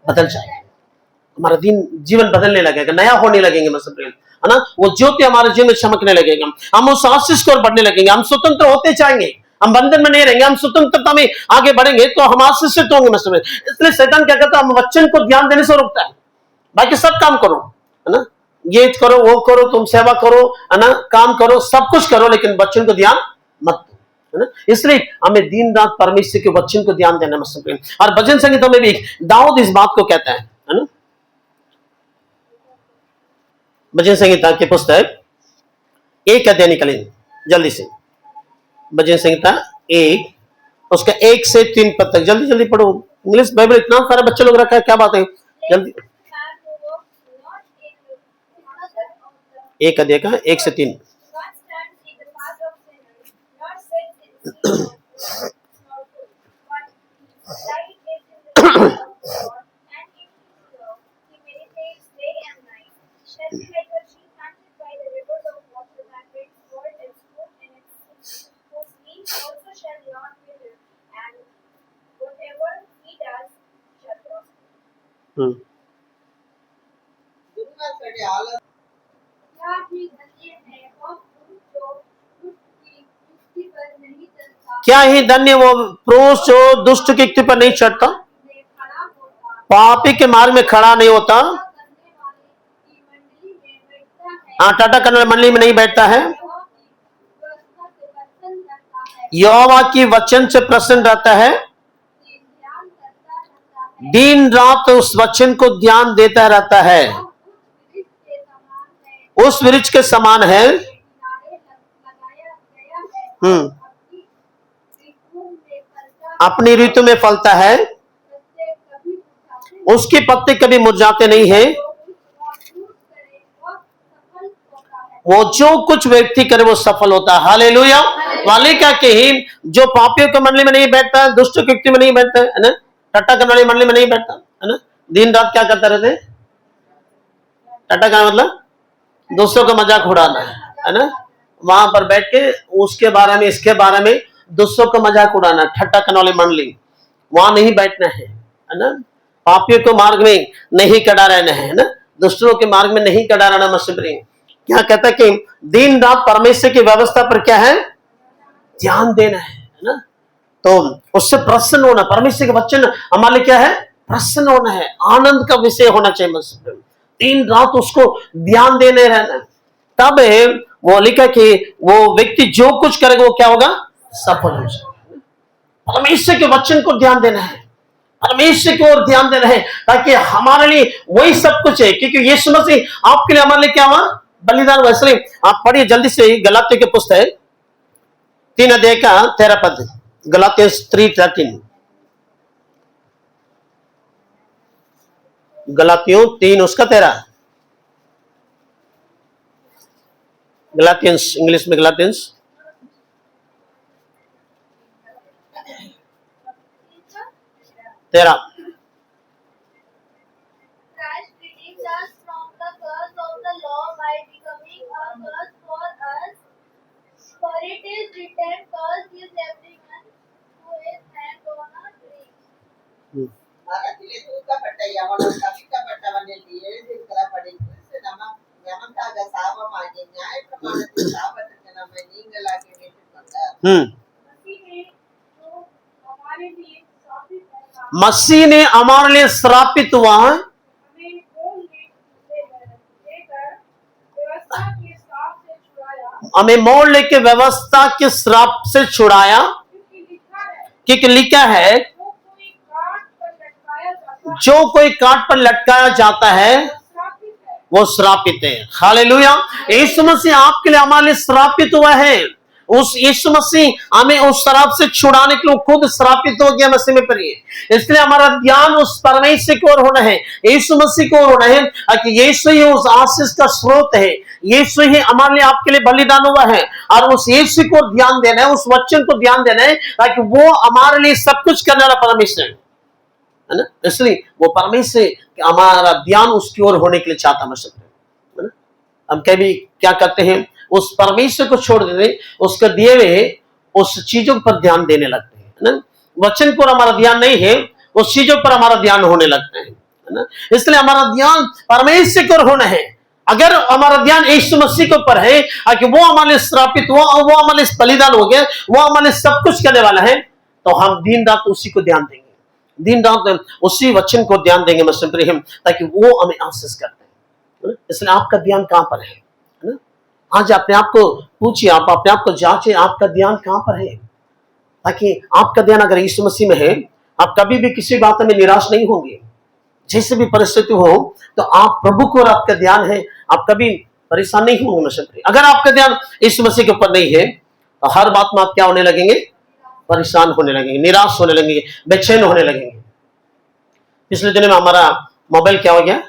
Speaker 1: बदल जाएगा। हमारा जीवन बदलने लगेगा, नया होने लगेंगे मतलब, है ना। वो ज्योति हमारे जीवन में चमकने लगेगा, हम उस आशीष को बढ़ने लगेंगे, हम स्वतंत्र होते जाएंगे, हम बंधन में नहीं रहेंगे, हम स्वतंत्रता में आगे बढ़ेंगे, तो हम आशीषित होंगे मतलब। इसलिए शैतान क्या करता है, हम वचन को ध्यान देने से रोकता है। बाकी सब काम करो, है ना, ये करो वो करो, तुम सेवा करो, है ना, काम करो, सब कुछ करो, लेकिन वचन को ध्यान मत दो, है ना। इसलिए हमें दिन रात परमेश्वर के वचन को ध्यान देना मतलब। और भजन संगीतों में भी दाऊद इस बात को कहता है ना। भजन संहिता की पुस्तक 1 अध्याय निकलेंगे जल्दी से, भजन संहिता 1 उसका 1 से 3 पद तक जल्दी जल्दी पढ़ो। इंग्लिश बाइबल इतना सारा बच्चे लोग रखा है, क्या बात है, जल्दी। 1 अध्याय का 1 से 3।
Speaker 3: गुरुवारकडे आला
Speaker 1: क्या ही धन्य वो पुरुष जो दुष्ट की युक्ति पर नहीं चढ़ता, पापी के मार्ग में खड़ा नहीं होता, हाँ टाटा करने मंडली में नहीं बैठता है, यहोवा की वचन से प्रसन्न रहता है, दिन रात उस वचन को ध्यान देता रहता है, उस वृक्ष के समान है, अपनी ऋतु में फलता है, उसके पत्ते कभी मुरझाते नहीं है, वो जो कुछ व्यक्ति करे वो सफल होता है। हालेलुया। वाले क्या कही, जो पापियों के मंडली में नहीं बैठता है, दुष्ट की युक्ति में नहीं बैठता है ना, टट्टा करने वाली मंडली में नहीं बैठता है ना, दिन रात क्या करता रहते, टट्टा का मतलब दूसरों का मजाक उड़ाना है ना, वहां पर बैठ के उसके बारे में इसके बारे में दूसरों का मजाक उड़ाना, ठट्टा करने वाली मंडली, वहां नहीं बैठना है ना। पापियों को मार्ग में नहीं खड़ा रहना है ना, दुष्टों के मार्ग में नहीं खड़ा रहना मतलब। क्या कहता है कि दिन रात परमेश्वर की व्यवस्था पर क्या है, ध्यान देना है ना, तो उससे प्रसन्न होना। परमेश्वर के वचन हमारे लिए क्या है, प्रसन्न होना है, आनंद का विषय होना चाहिए मतलब। दिन रात उसको ध्यान देने रहना, तब वो लिखा कि वो व्यक्ति जो कुछ करेगा वो क्या होगा, सफल हो जाएगा। परमेश्वर के वचन को ध्यान देना है, परमेश्वर की ओर ध्यान देना है, ताकि हमारे लिए वही सब कुछ है। क्योंकि यीशु मसीह आपके लिए हमारे लिए क्या हुआ? बलिदान। वैसे आप पढ़िए जल्दी से गलातियों के पुस्तक 3 अध्याय का 13 पद, गलातियंस 3:13, गलातियों 3 उसका 13, गलातियंस इंग्लिश में गलातियंस 13।
Speaker 4: Christ redeemed us from the curse of the law by becoming a curse for us. For it is written, "Cursed is everyone who is hanged on a tree."
Speaker 3: மரத்திலே தூக்கப்பட்ட எவனும் சபிக்கப்பட்டவன் என்று எழுதியிருக்கிறபடி கிறிஸ்து நமக்காக சாபமாகி நியாயப்பிரமாணத்தின் சாபத்துக்கு நம்மை நீங்களாக்கி மீட்டுக் கொண்டார்।
Speaker 1: मसीह ने हमारे लिए श्रापित हुआ, हमें मोड़ लेके व्यवस्था के श्राप से छुड़ाया। क्योंकि लिखा है जो कोई काट पर लटकाया जाता है वो श्रापित है। हालेलुया। यीशु मसीह आपके लिए हमारे लिए श्रापित हुआ है। उस यीशु मसीह हमें उस श्राप से छुड़ाने के लिए खुद श्रापित हो गया मसीह में पड़िए। इसलिए हमारा ध्यान उस परमेश्वर की ओर होना है, यीशु मसीह की ओर होना है, कि यीशु ही उस आशीष का स्रोत है, यीशु ही हमारे लिए आपके लिए बलिदान हुआ है। और उस यीशु को ध्यान देना है, उस वचन को ध्यान देना है, ताकि वो हमारे लिए सब कुछ करने वाला परमेश्वर है ना। इसलिए वो परमेश्वर हमारा ध्यान उसकी ओर होने के लिए चाहता है ना। हम कभी क्या करते हैं, उस परमेश्वर को छोड़ देते, उसके दिए हुए उस चीजों पर ध्यान देने लगते हैं ना। वचन पर हमारा ध्यान नहीं है, उस चीजों पर हमारा ध्यान होने लगता है ना। इसलिए हमारा ध्यान परमेश्वर की ओर होना है। अगर हमारा ध्यान यीशु मसीह के ऊपर है कि वो हमारे लिए श्रापित हुआ और वो हमारे लिए बलिदान हो गया, वो हमारे लिए सब कुछ करने वाला है, तो हम दिन रात उसी को ध्यान देंगे, दिन रात उसी वचन को ध्यान देंगे मसीह प्रेम, ताकि वो हमें आशीष करते हैं। इसलिए आपका ध्यान कहां पर है ना? आज अपने आप को पूछिए, आप अपने आप को जांचिए, आपका ध्यान कहां पर है, ताकि आपका ध्यान अगर यीशु मसीह में है, आप कभी भी किसी बात में निराश नहीं होंगे। जैसे भी परिस्थिति हो, तो आप प्रभु को और आपका ध्यान है, आप कभी परेशान नहीं होंगे मसीह प्रेम। अगर आपका ध्यान यीशु मसीह के ऊपर नहीं है, तो हर बात में आप क्या होने लगेंगे? परेशान होने लगेंगे, निराश होने लगेंगे, बेचैन होने लगेंगे। पिछले दिनों में हमारा मोबाइल क्या हो गया?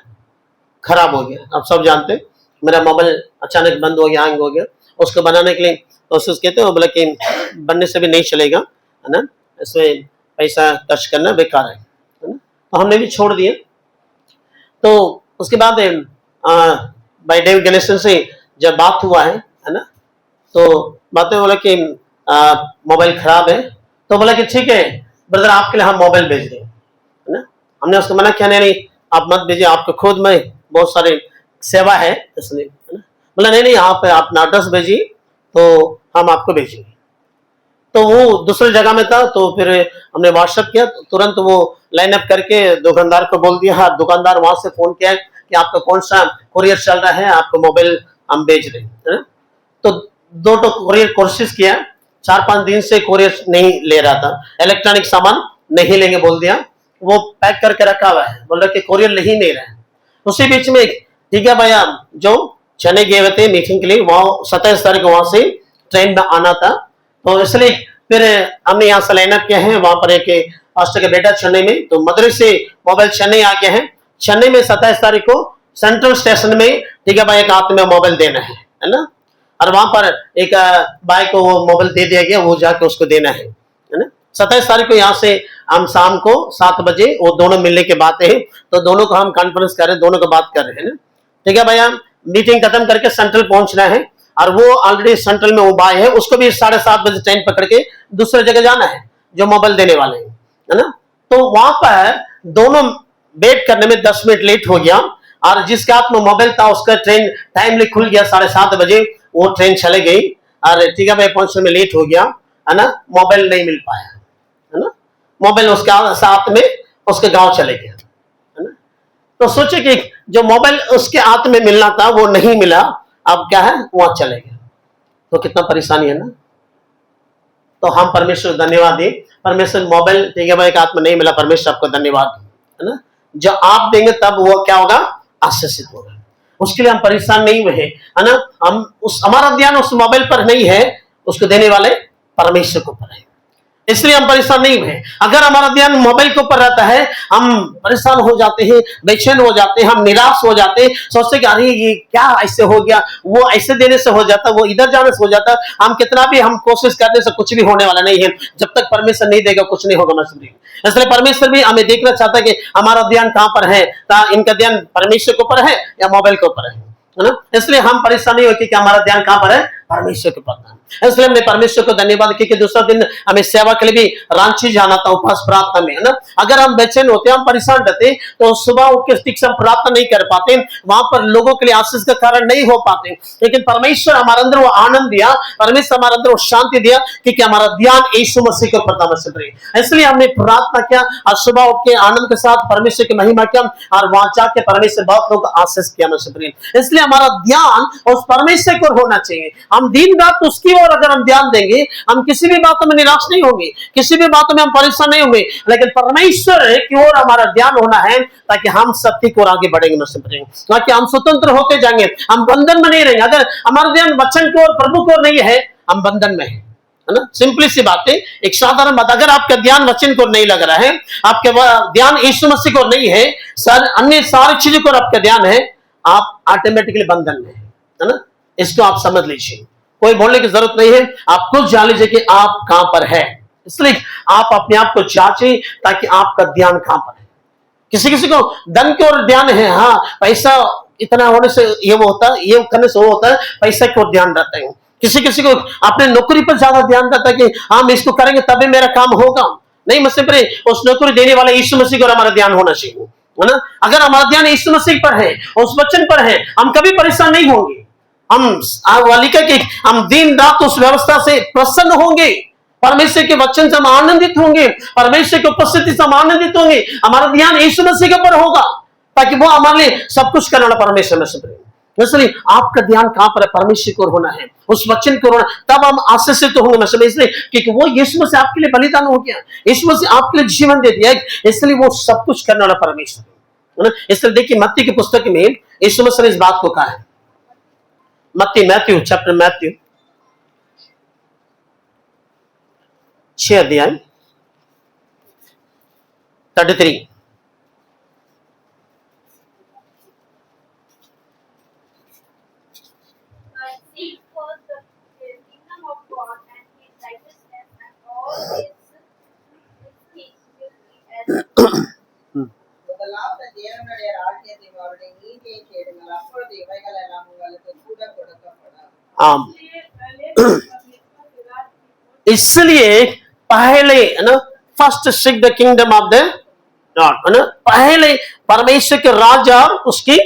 Speaker 1: खराब हो गया। आप सब जानते हैं, मेरा मोबाइल अचानक बंद हो गया, हैंग हो गया। उसको बनाने के लिए कोशिश किए थे, वो बोला कि बनने से भी नहीं चलेगा, है ना, इसमें पैसा खर्च करना बेकार है ना। तो हमने भी छोड़ दिया। तो उसके बाद भाई डेव गणेशन से जब बात हुआ है ना, तो बातें बोला कि मोबाइल खराब है, तो बोला कि ठीक है ब्रदर, आपके लिए हम मोबाइल भेज दें, है ना। हमने उसको मना किया, नहीं आप मत भेजिए, आपको खुद में बहुत सारे सेवा है इसलिए, है ना। बोला नहीं आप अपना एड्रेस भेजिए तो हम आपको भेजेंगे। तो वो दूसरी जगह में था, तो फिर हमने व्हाट्सएप किया, तो तुरंत वो लाइन अप करके दुकानदार को बोल दिया। दुकानदार वहां से फोन किया कि आपका कौन सा कुरियर चल रहा है, आपको मोबाइल हम भेज रहे हैं, है ना। तो 2 कुरियर कोशिश किया, 4-5 दिन से कुरियर नहीं ले रहा था, इलेक्ट्रॉनिक सामान नहीं लेंगे बोल दिया, वो पैक करके रखा हुआ है, बोल रहा कि कुरियर ले ही नहीं रहा है। उसी बीच में ठीक है भैया, जो चेन्नई गए हुए थे मीटिंग के लिए, वहां 27 तारीख को वहां से ट्रेन में आना था, तो इसलिए फिर हमने यहाँ से लाइन अप किया है। वहां पर एक पास्टर का बेटा चेन्नई में, तो मदुरै से मोबाइल चेन्नई आ गया है। चेन्नई में 27 तारीख को सेंट्रल स्टेशन में ठीक है भाई एक हाथ में मोबाइल देना है ना। और वहां पर एक भाई को वो मोबाइल दे दिया गया, वो जाके उसको देना है ना। 27 तारीख को यहाँ से हम शाम को 7 बजे वो दोनों मिलने की बात है, तो दोनों को हम कॉन्फ्रेंस कर रहे हैं, दोनों को बात कर रहे हैं ना। ठीक है भैया, मीटिंग खत्म करके सेंट्रल पहुंचना है, और वो ऑलरेडी सेंट्रल में वो भाई है, उसको भी 7:30 बजे ट्रेन पकड़ के दूसरे जगह जाना है जो मोबाइल देने वाले हैं, है ना। तो वहां पर दोनों वेट करने में 10 मिनट लेट हो गया, और जिसके हाथ में मोबाइल था उसका ट्रेन टाइमली खुल गया 7:30 बजे, वो ट्रेन चले गई, और ठीक है भाई पहुंचने में लेट हो गया, है ना। मोबाइल नहीं मिल पाया, है ना। मोबाइल उसके साथ में उसके गांव चले गया, है ना। तो सोचे कि जो मोबाइल उसके हाथ में मिलना था वो नहीं मिला, अब क्या है वहां चले गया, तो कितना परेशानी है ना। तो हम परमेश्वर को धन्यवाद दें। परमेश्वर मोबाइल देंगे भाई का आत्मा नहीं मिला, परमेश्वर आपको धन्यवाद, है ना। जब आप देंगे तब वो क्या होगा, आशीषित होगा। उसके लिए हम परेशान नहीं हुए हैं, है ना। हम हमारा ध्यान उस मोबाइल पर नहीं है, उसको देने वाले परमेश्वर के ऊपर है, इसलिए हम परेशान नहीं हुए। अगर हमारा ध्यान मोबाइल के ऊपर रहता है, हम परेशान हो जाते हैं, बेचैन हो जाते हैं, हम निराश हो जाते हैं, सोचते कि अरे ये क्या ऐसे हो गया, वो ऐसे देने से हो जाता, वो इधर जाने से हो जाता। हम कितना भी हम कोशिश करने से कुछ भी होने वाला नहीं है। जब तक परमेश्वर नहीं देगा कुछ नहीं होगा। इसलिए परमेश्वर भी हमें देखना चाहता है कि हमारा ध्यान कहां पर है, इनका ध्यान परमेश्वर के ऊपर है या मोबाइल के ऊपर है ना। इसलिए हम परेशान नहीं होते कि हमारा ध्यान कहां पर है, परमेश्वर के ऊपर। इसलिए हमने परमेश्वर को धन्यवाद किया कि दूसरा दिन हमें सेवा के लिए भी रांची जाना था, उपवास प्रार्थना में, है ना। अगर हम बेचैन होते, हम परेशान रहते, तो सुबह उठ के ठीक से हम प्रार्थना नहीं कर पाते, वहां पर लोगों के लिए आशीष का कारण नहीं हो पाते। लेकिन परमेश्वर हमारे अंदर वो आनंद दिया, परमेश्वर हमारे अंदर वो शांति दिया, क्योंकि हमारा ध्यान यीशु मसीह के ऊपर था। इसलिए हमने प्रार्थना किया और सुबह उठ के आनंद के साथ परमेश्वर की महिमा किया और वहां जाके परमेश्वर बहुत लोग आशीष किया। इसलिए हमारा ध्यान उस परमेश्वर को होना चाहिए। हम दिन रात उसकी ओर अगर हम ध्यान देंगे, हम किसी भी बातों में निराश नहीं होंगे, किसी भी बातों में हम परेशान नहीं होंगे, लेकिन परमेश्वर की ओर हमारा ध्यान होना है, ताकि हम सत्य की ओर आगे बढ़ेंगे, ताकि हम स्वतंत्र होते जाएंगे, हम बंधन में नहीं रहेंगे। अगर हमारा ध्यान वचन की ओर, प्रभु की ओर नहीं है, हम बंधन में है ना। सिंपली सी बात है, एक साधारण बात। अगर आपका ध्यान वचन को नहीं लग रहा है, आपका ध्यान यीशु मसीह को नहीं है, अन्य सारी चीजों को आपका ध्यान है, आप ऑटोमेटिकली बंधन में है ना। इसको आप समझ लीजिए, कोई बोलने की जरूरत नहीं है, आप खुद जान लीजिए कि आप कहां पर है। इसलिए आप अपने आप को जांचें, ताकि आपका ध्यान कहां पर है। किसी किसी को धन की ओर ध्यान है, हाँ पैसा इतना होने से ये वो होता है, ये करने से वो होता है, पैसा की ओर ध्यान रहता है। किसी किसी को अपने नौकरी पर ज्यादा ध्यान रहता है कि हम इसको करेंगे तभी मेरा काम होगा। नहीं, मसीह उस नौकरी देने वाले यीशु मसीह को हमारा ध्यान होना चाहिए, है ना। अगर हमारा ध्यान यीशु मसीह पर है, उस वचन पर है, हम कभी परेशान नहीं होंगे। हम दिन रात उस व्यवस्था से प्रसन्न होंगे, परमेश्वर के वचन से हम आनंदित होंगे, परमेश्वर की उपस्थिति से हम आनंदित होंगे। हमारा ध्यान यीशु मसीह के ऊपर होगा, ताकि वो हमारे लिए सब कुछ करने वाला परमेश्वर में से। इसलिए आपका ध्यान कहां पर है, परमेश्वर को होना है, उस वचन को होना, तब हम आशीषित होंगे। मतलब इसलिए क्योंकि वो यीशु मसीह आपके लिए बलिदान हो गया, यीशु मसीह आपके लिए जीवन दे दिया, इसलिए वो सब कुछ करने वाला परमेश्वर है ना। इसलिए देखिए मत्ती की पुस्तक में यीशु मसीह ने इस बात को कहा है। मैथ्यू चैप्टर 6 अध्याय 33।
Speaker 4: Seek first the kingdom of God and His righteousness, and all these will be added.
Speaker 3: முதலாவது தேவனுடைய ராஜ்யத்தையும் அவருடைய நீதியை தேடுங்கள், அப்பொழுது இவைகள் எல்லாம் உங்களுக்கு கூட கொடுக்கப்படும்।
Speaker 1: इसलिए पहले है ना, first seek the kingdom of the God, है ना। पहले परमेश्वर के राज्य और उसकी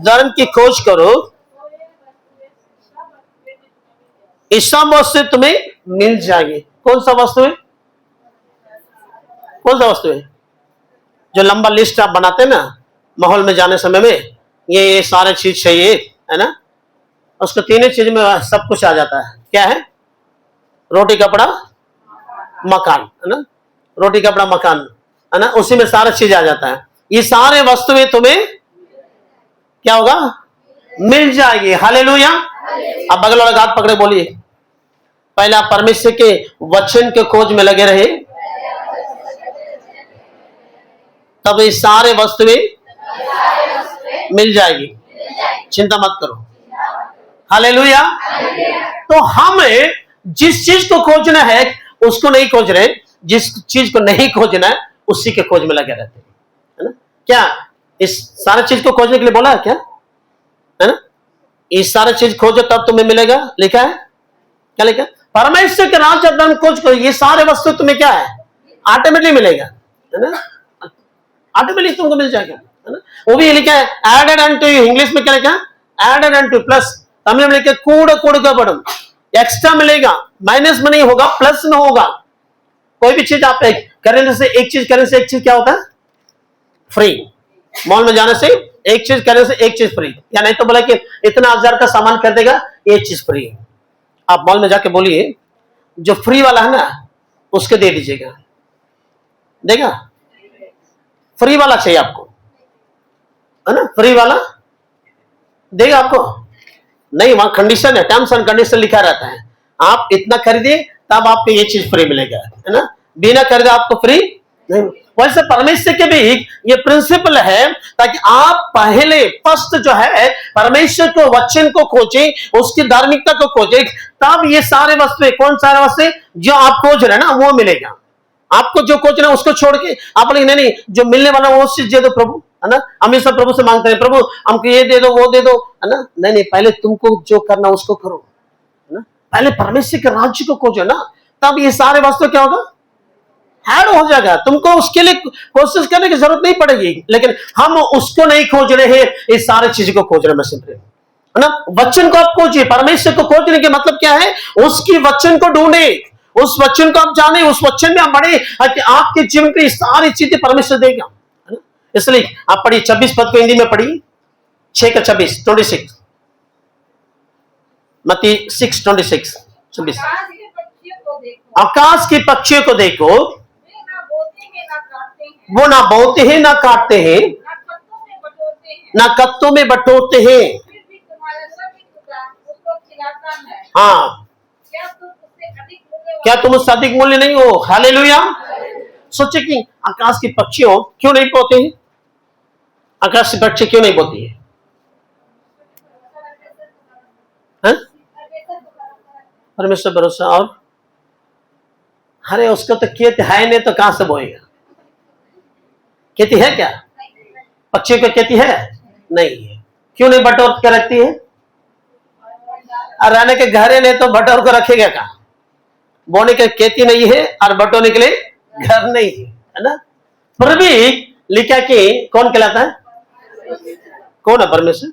Speaker 1: धर्म की खोज करो, इस सब वस्तु तुम्हें मिल जाएगी। कौन सा वस्तु है, कौन सा वस्तु है? जो लंबा लिस्ट आप बनाते हैं ना माहौल में जाने समय में, ये सारे चीज चाहिए, है ना। उसको तीनों चीज में सब कुछ आ जाता है। क्या है? रोटी कपड़ा मकान, है ना। रोटी कपड़ा मकान, है ना, उसी में सारा चीज आ जाता है। ये सारे वस्तुएं तुम्हें क्या होगा, मिल जाएगी। हालेलुया। अब बगल वाला हाथ पकड़े बोलिए, पहले आप परमेश्वर के वचन के खोज में लगे रहे, तब ये सारे वस्तुएं मिल जाएगी, चिंता मत करो। हालेलुया। तो हमें जिस चीज को खोजना है उसको नहीं खोज रहे, जिस चीज को नहीं खोजना है उसी के खोज में लगे रहते हैं, है ना। क्या इस सारे चीज को खोजने के लिए बोला है क्या, है ना। इस सारे चीज खोजो तब तुम्हें मिलेगा, लिखा है। क्या लिखा? परमेश्वर के राज्य धर्म खोज करो, ये सारे वस्तु तुम्हें क्या है, ऑटोमेटिकली मिलेगा, है ना। ऑटोमेटिक तुमको मिल जाएगा, है ना। वो भी लिखा है एडेड अनटू यू, इंग्लिश में क्या लिखा है, एडेड अनटू, प्लस तमिल में लिखा कूड़ पड़म, एक्स्ट्रा मिलेगा, माइनस में नहीं होगा, प्लस में होगा। कोई भी चीज आप करने से एक चीज करने से एक चीज क्या होता है, फ्री। मॉल में जाने से एक चीज करने से एक चीज फ्री, या नहीं तो बोला कि इतना 1000 का सामान कर देगा, ये चीज फ्री। आप मॉल में जाके बोलिए जो फ्री वाला है ना उसके दे दीजिएगा। देगा? फ्री वाला चाहिए आपको, है ना? फ्री वाला देगा आपको? नहीं, वहां कंडीशन है, टर्म्स एंड कंडीशन लिखा रहता है। आप इतना खरीदिए तब आपको ये चीज फ्री मिलेगा, है ना? बिना खरीदे आपको फ्री नहीं। वैसे परमेश्वर के भी ये प्रिंसिपल है, ताकि आप पहले फर्स्ट जो है परमेश्वर को वचन को खोजें, उसकी धार्मिकता को खोजें, तब ये सारे वस्तुएं, कौन सारे वस्तुएं जो आप खोज रहे हैं ना वो मिलेगा। आपको जो खोजना है उसको छोड़ के आप नहीं नहीं जो मिलने वाला वो चीज दे दो प्रभु, है ना? हम ये सब प्रभु से मांगते हैं, प्रभु हमको ये दे दो वो दे दो, है ना? नहीं नहीं, पहले तुमको जो करना उसको करो, है ना? पहले परमेश्वर के राज्य को खोजो ना, तब ये सारे वस्तु क्या होगा, ऐड हो जाएगा। तुमको उसके लिए कोशिश करने की जरूरत नहीं पड़ेगी। लेकिन हम उसको नहीं खोज रहे हैं, इस सारे चीज को खोज रहे हैं सिंपली, है ना? वचन को आप खोजिए। परमेश्वर को खोजने के मतलब क्या है? उसकी वचन को ढूंढे, उस वचन को आप जाने, उस वचन में आप बढ़े, कि आपके जीवन की सारी चीजें परमेश्वर देगा, है ना? इसलिए आप पढ़िए 26 पद को हिंदी में पढ़िए, 6 का 26 मत्ती 6:26 26। आकाश के पक्षियों को देखो, वो ना बोते हैं ना काटते हैं, ना कत्तों में बटोरते हैं, हाँ, क्या तुम उससे अधिक मूल्य नहीं हो? हालेलुया। सोचे कि आकाश के पक्षियों क्यों नहीं बोते हैं? आकाश के पक्षी क्यों नहीं बोती है? परमेश्वर भरोसा। और अरे उसको तो खेती है नहीं तो कहां से बोएगा? खेती है क्या? पक्षी को खेती है नहीं है। क्यों नहीं बटोर के रखती है? और रहने के घर नहीं तो बटोर को रखेगा कहां? बोने के खेती नहीं है और बटोरने के लिए घर नहीं है ना? फिर भी लिखा कि कौन कहलाता है? कौन है परमेश्वर?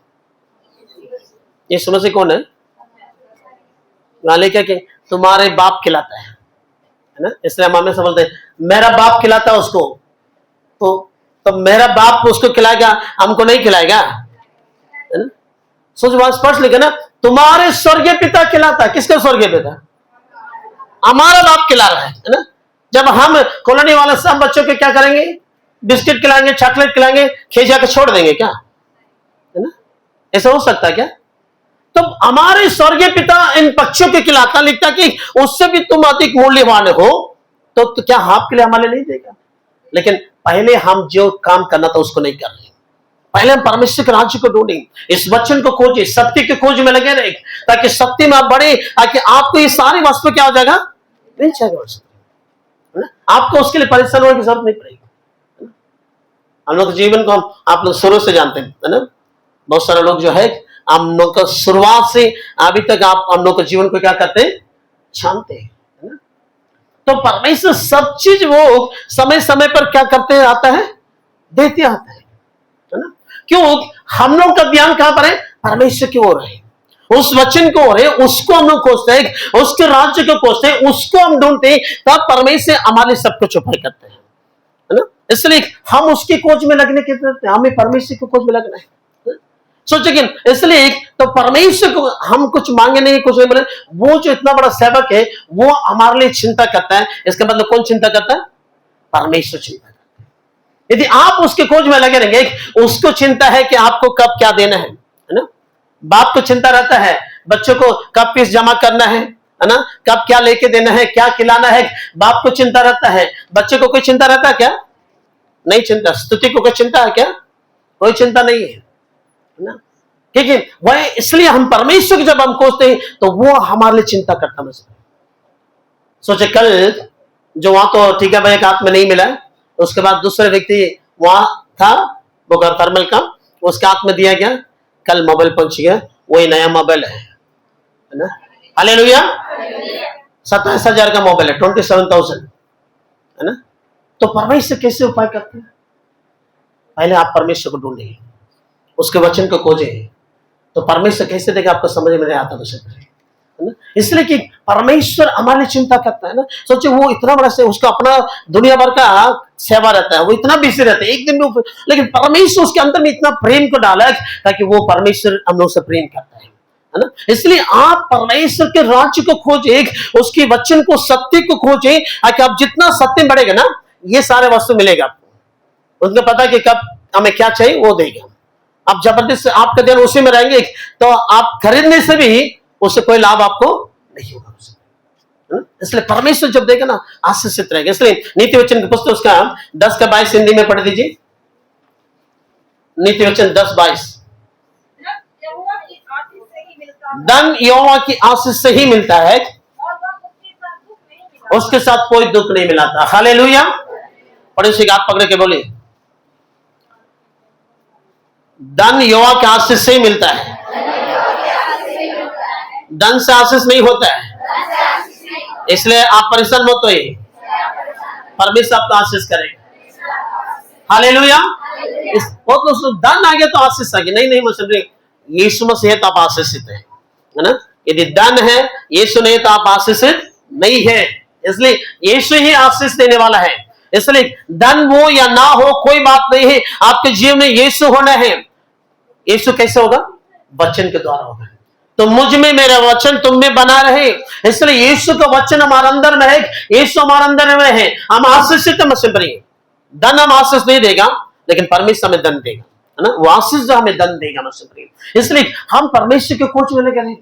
Speaker 1: ये समझ से कौन है? लिखा कि तुम्हारे बाप खिलाता है ना? इसलिए हम हमें समझते हैं मेरा बाप खिलाता है उसको, तो मेरा बाप उसको खिलाएगा, हमको नहीं खिलाएगा, है ना? सोच बात स्पष्ट लिखा ना, तुम्हारे स्वर्गीय पिता खिलाता है। किसका स्वर्गीय पिता? हमारा बाप खिला रहा है ना? जब हम कॉलोनी वाले सब बच्चों के क्या करेंगे? बिस्किट खिलाएंगे, चॉकलेट खिलाएंगे, खिला के छोड़ देंगे क्या? है ना? ऐसा हो सकता है क्या? तो हमारे स्वर्गीय पिता इन पक्षियों के खिलाता, लिखता कि उससे भी तुम अधिक मूल्यवान हो, तो क्या आपके लिए हमारे नहीं देगा? लेकिन पहले हम जो काम करना था उसको नहीं कर रहे। पहले हम परमेश्वर के राज्य को ढूंढें, इस वचन को खोजें, सत्य की खोज में लगे रहे, ताकि सत्य में आप बढ़े, ताकि आपको ये सारी वस्तु क्या हो जाएगा? मिल जाएगा। आपको उसके लिए परेशान होने की जरूरत नहीं पड़ेगी। हम लोग जीवन को आप लोग शुरू से जानते हैं, है ना? बहुत सारे लोग जो है हम लोग का शुरुआत से अभी तक आप हम लोग के जीवन को क्या करते हैं? जानते हैं, है ना? तो परमेश्वर सब चीज वो समय समय पर क्या करते हैं? आता है, देते आता है ना? क्यों? हम लोग का ध्यान कहां पर है? परमेश्वर की ओर है, उस वचन को ओर है, उसको हम लोग खोजते हैं, उसके राज्य को खोजते हैं, उसको हम ढूंढते हैं, तब परमेश्वर हमारे सब कुछ उपाय करते हैं, है ना? इसलिए हम उसकी खोज में लगने की जरूरत है, हमें परमेश्वर की खोज में लगना है। सोचिए, इसलिए तो परमेश्वर को हम कुछ मांगे नहीं, कुछ नहीं बोले, वो जो इतना बड़ा सेवक है वो हमारे लिए चिंता करता है। इसका मतलब कौन चिंता करता है? परमेश्वर चिंता करता है। यदि आप उसके खोज में लगे रहेंगे, उसको चिंता है कि आपको कब क्या देना है ना? बाप को चिंता रहता है बच्चों को कब फीस जमा करना है ना? कब क्या लेके देना है, क्या खिलाना है, बाप को चिंता रहता है। बच्चे को कोई चिंता रहता है क्या? नहीं चिंता। स्तुति को कोई चिंता है क्या? कोई चिंता नहीं है ना? ठीक है, वह इसलिए हम परमेश्वर की जब हम खोजते हैं तो वो हमारे लिए चिंता करता है। सोचे कल जो वहां तो ठीक है भाई एक हाथ में नहीं मिला, उसके बाद दूसरे व्यक्ति वहां था, वो घर थर्मल का, उसके हाथ में दिया गया, कल मोबाइल पहुंच गया, वही नया मोबाइल है ना? हालेलुया। 27,000 का मोबाइल है, 27,000, है ना? तो परमेश्वर कैसे उपाय करते हैं? पहले आप परमेश्वर को ढूंढेंगे, उसके वचन को खोजें, तो परमेश्वर कैसे देगा आपको समझ में नहीं आता तो है ना? इसलिए कि परमेश्वर हमारी चिंता करता है ना। सोचिए वो इतना बड़ा से उसका अपना दुनिया भर का सेवा रहता है, वो इतना बिजी रहता है एक दिन में, लेकिन परमेश्वर उसके अंदर में इतना प्रेम को डाला है ताकि वो परमेश्वर हम लोग से प्रेम करता है है ना। इसलिए आप परमेश्वर के राज्य को खोजें, उसके वचन को, सत्य को खोजें, ताकि आप जितना सत्य बढ़ेगा ना, ये सारे वस्तु मिलेगा आपको। उनको पता कि कब हमें क्या चाहिए वो देगा। आप जबरदस्त आपका ध्यान उसी में रहेंगे तो आप खरीदने से भी उससे कोई लाभ आपको नहीं होगा। इसलिए परमेश्वर जब देगा ना, आशीषित रहेगा। इसलिए नीति वचन की पुस्तक उसका 10:22 हिंदी में पढ़ दीजिए। नीति वचन 10:22।
Speaker 2: यहोवा की आशीष से ही मिलता है
Speaker 1: धन यहोवा की आशीष से ही मिलता है,
Speaker 2: और वह उसके साथ दुख नहीं मिला।
Speaker 1: उसके साथ कोई दुख नहीं मिलाता। हालेलुया। पड़ोसी का हाथ पकड़ के बोले, धन यहोवा की आशीष से ही मिलता है, धन से आशीष नहीं होता है। इसलिए आप परेशान मत होइए, परमेश्वर आपको आशीष करेगा। हालेलुया। बहुत लोग धन आ गया तो आशीष आ गया, नहीं नहीं, मतलब यीशु मसीह है तो आप आशीषित है ना। यदि धन है, यीशु नहीं तो आप आशीषित नहीं है। इसलिए यीशु ही आशीष देने वाला है। इसलिए धन हो या ना हो कोई बात नहीं है, आपके जीवन में यीशु होना है। यीशु कैसे होगा? वचन के द्वारा होगा। तो मुझ में मेरा वचन तुम में बना रहे, इसलिए यीशु का वचन हमारे अंदर में है, यीशु हमारे अंदर में है, हम आशीषित मसीह प्रिय। धन हम आशीष नहीं देगा, लेकिन परमेश्वर हमें धन देगा, है ना। वो आशीष जो हमें धन देगा मसीह प्रिय। इसलिए हम परमेश्वर के खोज में लगे,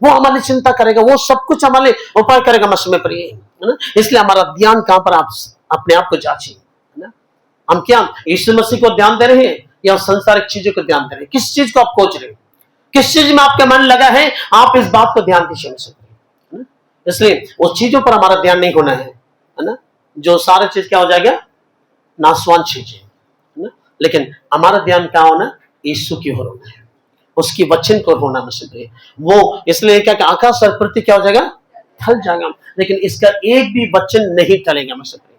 Speaker 1: वो हमारी चिंता करेगा, वो सब कुछ हमारे उपाय करेगा मसीह प्रिय, है ना। इसलिए हमारा ध्यान कहां पर, आप अपने आप को जांचिए, है ना। हम क्या यीशु मसीह को ध्यान दे रहे हैं या संसारिक चीजों को ध्यान दे रहे हैं? किस चीज को आप खोज रहे हैं, किस चीज में आपका मन लगा है, आप इस बात को ध्यान दीजिए। इसलिए उस चीजों पर हमारा ध्यान नहीं होना है ना, जो सारे चीज क्या हो जाएगा, नाशवान चीजें, है ना। लेकिन हमारा ध्यान क्या होना, यीशु की ओर होना है, उसकी वचन को होना मसीह। वो इसलिए क्या कि आकाश और पृथ्वी क्या हो जाएगा, टल जाएगा, लेकिन इसका एक भी वचन नहीं टलेगा मसीह।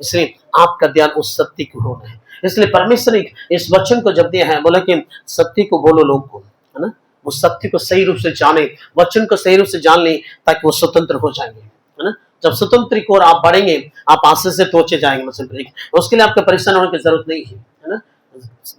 Speaker 1: इसलिए आपका ध्यान उस सत्य को होना है। इसलिए परमेश्वर ने इस वचन को जब दिया है, बोला कि सत्य को बोलो लोग को, है ना। वो सत्य को सही रूप से जाने, वचन को सही रूप से जान ले, ताकि वो स्वतंत्र हो जाएंगे, है ना। जब स्वतंत्र की ओर आप बढ़ेंगे, आप आशीष से पहुंचे जाएंगे मसीह। उसके लिए आपको परेशान होने की जरूरत नहीं है ना।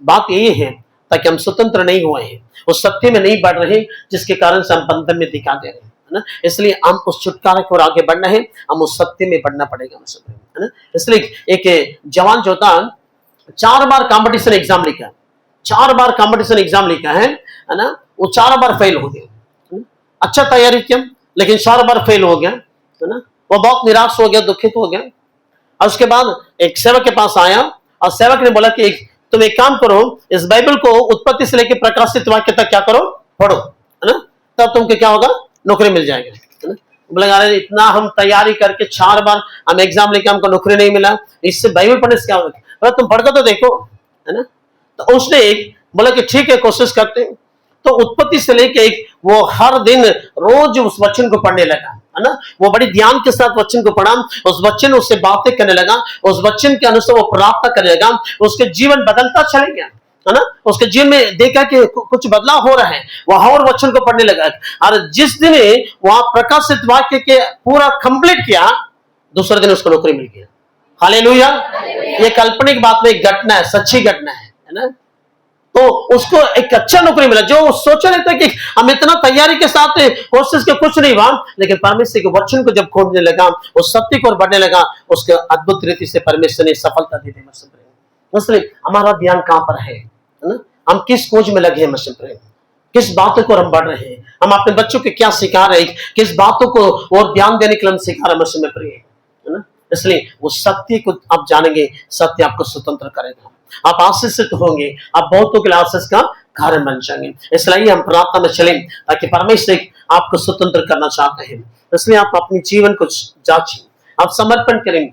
Speaker 1: बात यही है, ताकि हम स्वतंत्र नहीं हुए हैं, उस सत्य में नहीं बढ़ रहे, जिसके कारण से हम बंधन में दिखा दे रहे हैं, है ना। इसलिए हम उस छुटकारा की ओर आगे बढ़ना है, हम उस सत्य में बढ़ना पड़ेगा मसीह, है ना। इसलिए एक जवान जो था 4 बार कंपटीशन एग्जाम लिखा, 4 बार कंपटीशन एग्जाम लिखा है ना। वो 4 बार फेल हो गया, अच्छा तैयारी किया लेकिन 4 बार फेल हो गया, है ना। वो बहुत निराश हो गया, दुखित हो गया। और उसके बाद एक सेवक के पास आया और सेवक ने बोला कि तुम एक काम करो, इस बाइबल को उत्पत्ति से लेकर प्रकाशित वाक्य तक क्या करो, पढ़ो, है ना, तब तुमको क्या होगा, नौकरी मिल जाएगी, है ना। बोले अरे इतना हम तैयारी करके 4 बार हम एग्जाम लेके हमको नौकरी नहीं मिला, इससे बाइबल पढ़ने से क्या होगा? तुम पढ़ कर तो देखो, है ना। तो उसने एक बोला कि ठीक है, कोशिश करते हैं। तो उत्पत्ति से लेके एक वो हर दिन रोज उस वचन को पढ़ने लगा, है ना। वो बड़ी ध्यान के साथ वचन को पढ़ा, उस वचन उससे बातें करने लगा, उस वचन के अनुसार वो प्रार्थना करने लगा, उसके जीवन बदलता चले गया, है ना। उसके जीवन में देखा कि कुछ बदलाव हो रहा है, वह और वचन को पढ़ने लगा। और जिस दिन वहां प्रकाशित वाक्य के पूरा कंप्लीट किया, दूसरे दिन उसको नौकरी मिल गया। हालेलुया। ये काल्पनिक बात में एक घटना है, सच्ची घटना है ना। तो उसको एक अच्छा नौकरी मिला। जो सोच रहे थे कि हम इतना तैयारी के साथ कोशिश के कुछ नहीं हुआ, लेकिन परमेश्वर के वचन को जब खोजने लगा, उस सत्य को बढ़ने लगा, उसके अद्भुत रीति से परमेश्वर ने सफलता दी थी मसीह। इसलिए हमारा ध्यान कहां पर है ना, हम किस खोज में लगे हैं मसीह, किस बातों को हम बढ़ रहे हैं, हम अपने बच्चों को क्या सिखा रहे हैं, किस बातों को और ध्यान देने के लिए हम सिखा रहे मसीह में प्रिय, है ना। इसलिए वो सत्य को आप जानेंगे, सत्य आपको स्वतंत्र करेगा, आप आशीषित होंगे, आप बहुतों के लिए आशीष का कारण बन जाएंगे। इसलिए हम प्रार्थना में चलें, ताकि परमेश्वर आपको स्वतंत्र करना चाहते हैं। इसलिए आप अपने जीवन को जांचें, आप समर्पण करें,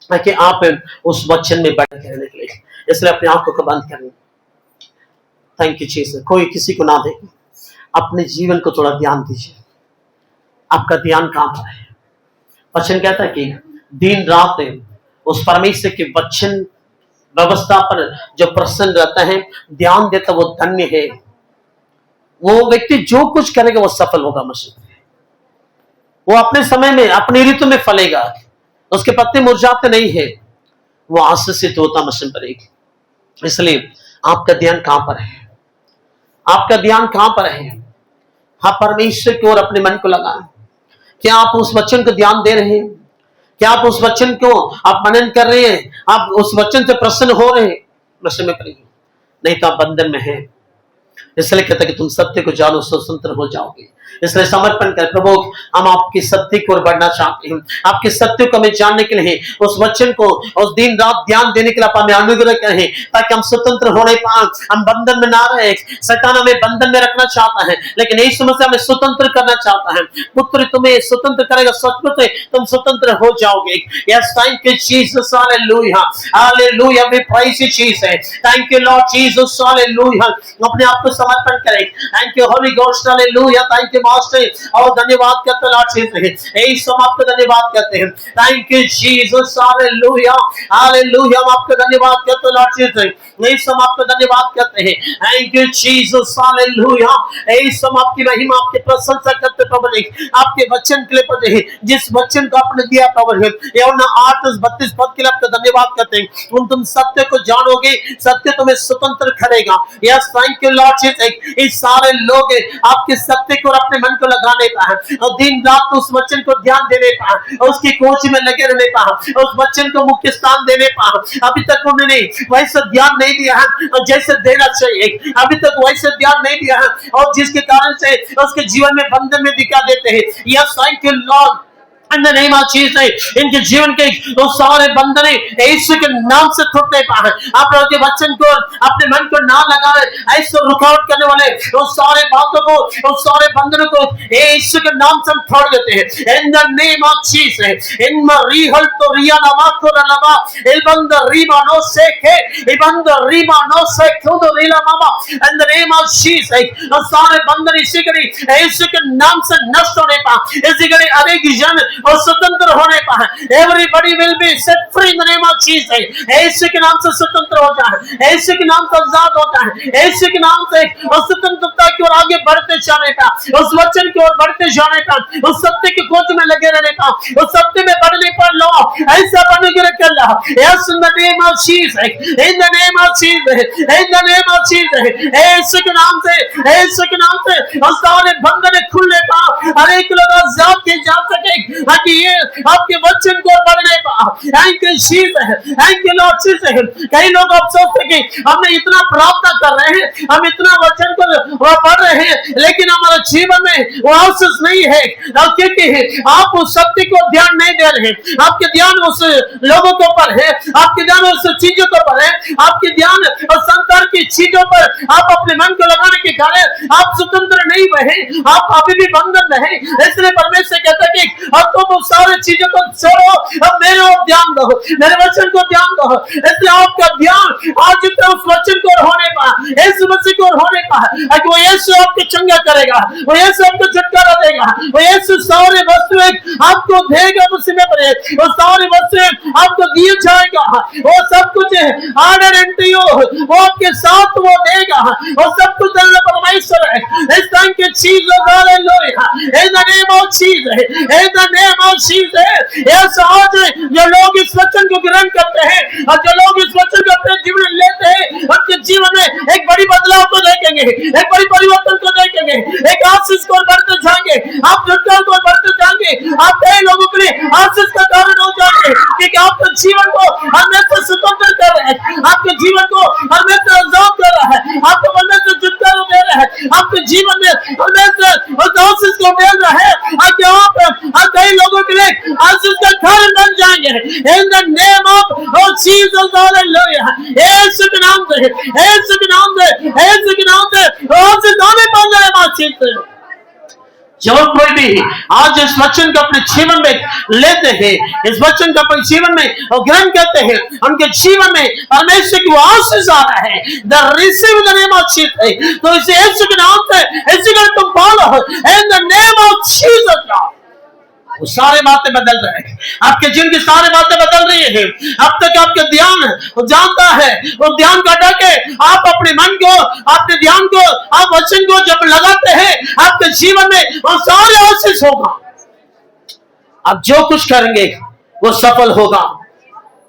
Speaker 1: ताकि आप उस वचन में बढ़ रहने के लिए। इसलिए अपने आंखों को बंद करें। Thank you Jesus. कोई किसी को ना देखे, अपने जीवन को थोड़ा ध्यान दीजिए, आपका ध्यान कहां पर है। वचन कहता है कि दिन रात उस परमेश्वर के वचन व्यवस्था पर जो प्रसन्न रहता है, ध्यान देता, वो धन्य है। वो व्यक्ति जो कुछ करेगा वो सफल होगा मसीह। वो अपने समय में, अपनी ऋतु में फलेगा, उसके पत्ते मुरझाते नहीं है, वो आशीषित होता मसीह पर। इसलिए आपका ध्यान कहां पर है, आपका ध्यान कहां पर है? आप परमेश्वर की ओर अपने मन को लगाएं। क्या आप उस वचन को ध्यान दे रहे हैं? क्या आप उस वचन को आप मनन कर रहे हैं? आप उस वचन से प्रसन्न हो रहे हैं? प्रसन्न में करिए, नहीं तो आप बंधन में हैं। इसलिए कहता है कि तुम सत्य को जानो, स्वतंत्र हो जाओगे। इसलिए समर्पण कर, प्रभु हम आपकी सत्य की ओर बढ़ना चाहते हैं। आपके सत्य को हमें जानने के लिए, उस वचन को उस दिन रात ध्यान देने के लिए आप हमें अनुग्रह करें, ताकि हम स्वतंत्र होने पाए, हम बंधन में ना रहे। शैतान हमें बंधन में रखना चाहता है, लेकिन यीशु मसीह हमें स्वतंत्र करना चाहता है। पुत्र तुम्हें स्वतंत्र करेगा, सचमुच तुम स्वतंत्र हो जाओगे। Yes, thank you Jesus, hallelujah hallelujah, we praise you Jesus, thank you Lord Jesus, hallelujah. अपने आप को समर्पण करें। Thank you Holy Ghost, hallelujah, thank you master, और धन्यवाद करते लॉर्ड जीसस, यीशु हम आपको धन्यवाद करते हैं। Thank you Jesus, hallelujah hallelujah, हम आपको धन्यवाद करते लॉर्ड जीसस, यीशु हम आपको धन्यवाद करते हैं। थैंक यू जीसस, हालेलुया, यीशु हम आपकी महिमा, आपकी प्रशंसा करते प्रभु जी, आपके वचन के लिए प्रभु जी, जिस वचन को आपने दिया प्रभु जी, यूहन्ना 8:32 पद के लिए आपका धन्यवाद करते हैं। तुम सत्य को जानोगे, सत्य तुम्हें स्वतंत्र करेगा। Yes, thank you Lord Jesus, इस सारे लोग आपके सत्य को अपने मन को लगाने का है, और दिन रात उस वचन को ध्यान देने का, उसकी खोज में लगे रहने का, उस वचन को मुख्य स्थान देने का। अभी तक उन्होंने वैसे ध्यान नहीं दिया है और जैसे देना चाहिए, अभी तक वैसे ध्यान नहीं दिया है, और जिसके कारण से उसके जीवन में बंधन में दिखा देते हैं। Yes, thank you Lord, in the name of Jesus, इनके जीवन के वो सारे बंधन यीशु के नाम से टूटने पाए। आप लोगों के वचन को अपने मन को ना लगाए, ऐसे रुकावट करने वाले वो सारे बातों को, वो सारे बंधनों को यीशु के नाम से हम तोड़ देते हैं। In the name of Jesus, in मरीहल तो रिया नमा को रलवा इबंद रीमा नो से के इबंद रीमा नो से खुद रीला मामा, in the name of Jesus, वो सारे बंधन इसी के यीशु के नाम से नष्ट होने पाए। इसी के अनेक जन और स्वतंत्र होने का है। Everybody will be set free in the name of Jesus, यीशु के नाम से स्वतंत्र होता है, यीशु के नाम से आजाद होता है, यीशु के नाम से स्वतंत्रता की ओर आगे बढ़ते जाने का, उस वचन की ओर बढ़ते जाने का, उस सत्य की खोज में लगे रहने का, उस सत्य में बढ़ने पर लो ऐसा अनुग्रह कर लो। Yes, in the name of Jesus, in the name of Jesus, in the name of Jesus, यीशु के नाम से, यीशु के नाम से उस सारे बंधन खुलने का, हर एक लोग आजाद किए जा सके, ताकि ये आपके वचन को बढ़ने पा। Thank you Jesus, thank you Lord Jesus. कई लोग अब सोचते हैं कि हमने इतना प्रार्थना कर रहे हैं, हम इतना वचन को पढ़ रहे हैं, लेकिन हमारे जीवन में वो आशीष नहीं है, क्योंकि आप उस सत्य को ध्यान नहीं दे रहे हैं। आपके ध्यान उस लोगों के ऊपर है, आपके ध्यान उस चीजों के ऊपर है, आपके ध्यान उस संसार की चीजों पर आप अपने मन को लगाने के कारण आप स्वतंत्र नहीं रहे, आप अभी भी बंधन रहे। इसलिए परमेश्वर कहता है कि अब तुम उस सारे चीजों को छोड़ो, अब मेरे ओर ध्यान दो, मेरे वचन को ध्यान दो। इसलिए आपका ध्यान आज उस वचन को होने पा, यीशु मसीह को होने पा, कि वो यीशु आपको चंगा करेगा, वो यीशु आपको छुटकारा देगा, वो यीशु सारे वस्तुएं आपको देगा, मुसीबत पर वो सारी वस्तुएं आपको दिए जाएगा, वो सब कुछ ऑर्डर एंड टू यू, वो आपके साथ वो देगा, वो सब कुछ परमेश्वर है। इस thank you Jesus, hallelujah, in the name of Jesus, in the name of Jesus. Yes, आज जो लोग इस वचन को ग्रहण करते हैं और जो लोग इस वचन को अपने जीवन में लेते हैं, उनके जीवन में एक बड़ी बदलाव को देखेंगे, एक बड़ी परिवर्तन को देखेंगे, एक आशीष को बढ़ते जाएंगे, आप छुटकारा को बढ़ते जाएंगे, आप कई लोगों के लिए आशीष का कारण हो जाएंगे, क्योंकि आपके जीवन को हमेशा स्वतंत्र कर रहे हैं, आपके जीवन को हमेशा आजाद कर रहा है, आपको हमेशा छुटकारा दे रहा है, आपके जीवन में हमेशा उस आशीष को दे रहा है, कि आप कई लोगों के लिए आशीष का कारण बन जाएंगे। In the name of Jesus, hallelujah, यीशु के नाम से, यीशु के नाम से, यीशु के नाम से आशीष आने पाने वाले बातचीत से जो कोई भी आज इस वचन को अपने जीवन में लेते हैं, इस वचन को अपने जीवन में ग्रहण करते हैं, उनके जीवन में परमेश्वर की आशीष आ रहा है। The receive the name of Jesus, तो इसे यीशु के नाम से, यीशु का तुम बोलो इन द नेम ऑफ जीसस, वो सारे बातें बदल रहे हैं, आपके जिनकी सारी बातें बदल रही है। अब तक आपके ध्यान वो जानता है, वो ध्यान को हटा के आप अपने मन को, अपने ध्यान को, आप वचन को जब लगाते हैं, आपके जीवन में वो सारे आशीष होगा। आप जो कुछ करेंगे वो सफल होगा,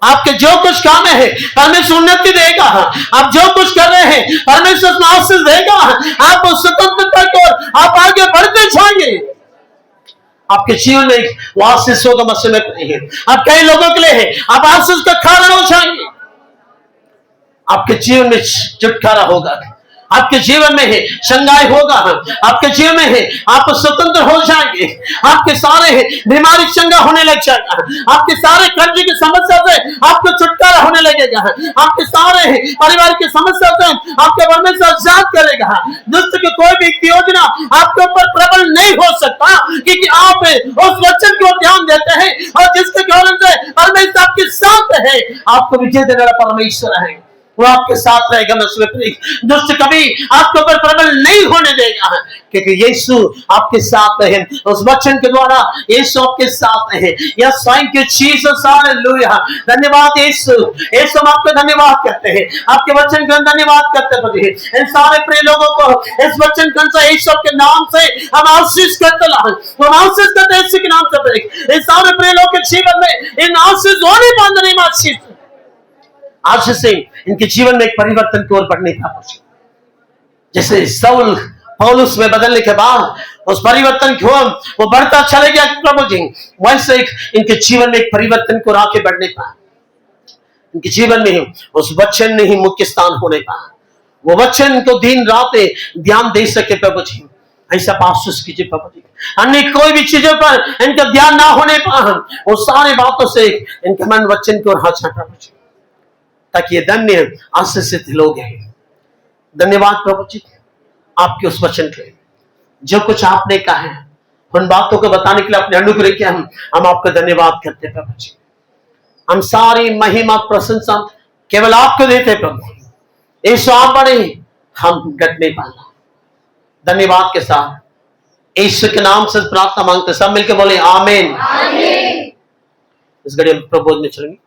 Speaker 1: आपके जो कुछ काम है परमेश्वर उन्नति देगा, आप जो कुछ कर रहे हैं परमेश्वर आशीष देगा, आप स्वतंत्रता को आप आगे बढ़ते आपके जीवन में वो आशीषों का मसीह में नहीं है। अब कई लोगों के लिए है, आप आशीष का कारण हो जाएंगे। आपके जीवन में छुटकारा होगा, आपके जीवन में है संगाई होगा, आपके जीवन में है आप स्वतंत्र हो जाएंगे, आपके सारे बीमारी चंगा होने लग जाएगा, आपके सारे कर्ज की समस्या से आपको छुटकारा होने लगेगा, आपके सारे परिवार की समस्या से आपके परमेश्वर आजाद करेगा। दुष्ट की कोई भी योजना आपके ऊपर प्रबल नहीं हो सकता, क्योंकि आप उस वचन को ध्यान देते हैं और जिसके कारण से परमेश्वर आपके साथ है। आपको विजय देने वाला परमेश्वर है, वो आपके साथ रहेगा। दुष्ट कभी आपके ऊपर प्रबल नहीं होने देगा, क्योंकि यीशु आपके साथ है। उस वचन के द्वारा यीशु आपके साथ है। Yes, thank you Jesus, hallelujah. धन्यवाद यीशु। यीशु हम आपको धन्यवाद करते हैं, आपके वचन का धन्यवाद करते हैं। इन सारे प्रिय लोगों को इस वचन का यीशु के नाम से हम आशीष करते हैं, हम आशीष करते हैं यीशु के नाम से। इन सारे प्रिय लोगों के जीवन में इन आशीष होने पाने में आशीष, आज से इनके जीवन में एक परिवर्तन की ओर बढ़ने का प्रश्न, जैसे साउल पौलुस में बदलने के बाद उस परिवर्तन की ओर वो बढ़ता चले गया प्रभु जी, वैसे इनके जीवन में एक परिवर्तन को आगे बढ़ने का, इनके जीवन में उस वचन ने ही मुख्य स्थान होने का, वो वचन को दिन रात ध्यान दे सके प्रभु जी। ऐसा आशीष कीजिए प्रभु जी। अन्य कोई भी चीजों पर इनका ध्यान ना होने पर वो सारी बातों से इनके मन वचन की ओर हाथ प्रभु जी, ताकि ये धन्य आशीषित लोग हैं। धन्यवाद प्रभु जी आपके उस वचन के, जो कुछ आपने कहा है उन बातों को बताने के लिए अपने अनुग्रह किया, हम आपका धन्यवाद करते प्रभु जी। हम सारी महिमा प्रशंसा केवल आपको देते प्रभु। यीशु आप बड़े, हम घट नहीं पाना। धन्यवाद के साथ यीशु के नाम से प्रार्थना मांगते, सब मिलकर बोले आमीन। इस घड़ी हम प्रबोध में चलेंगे।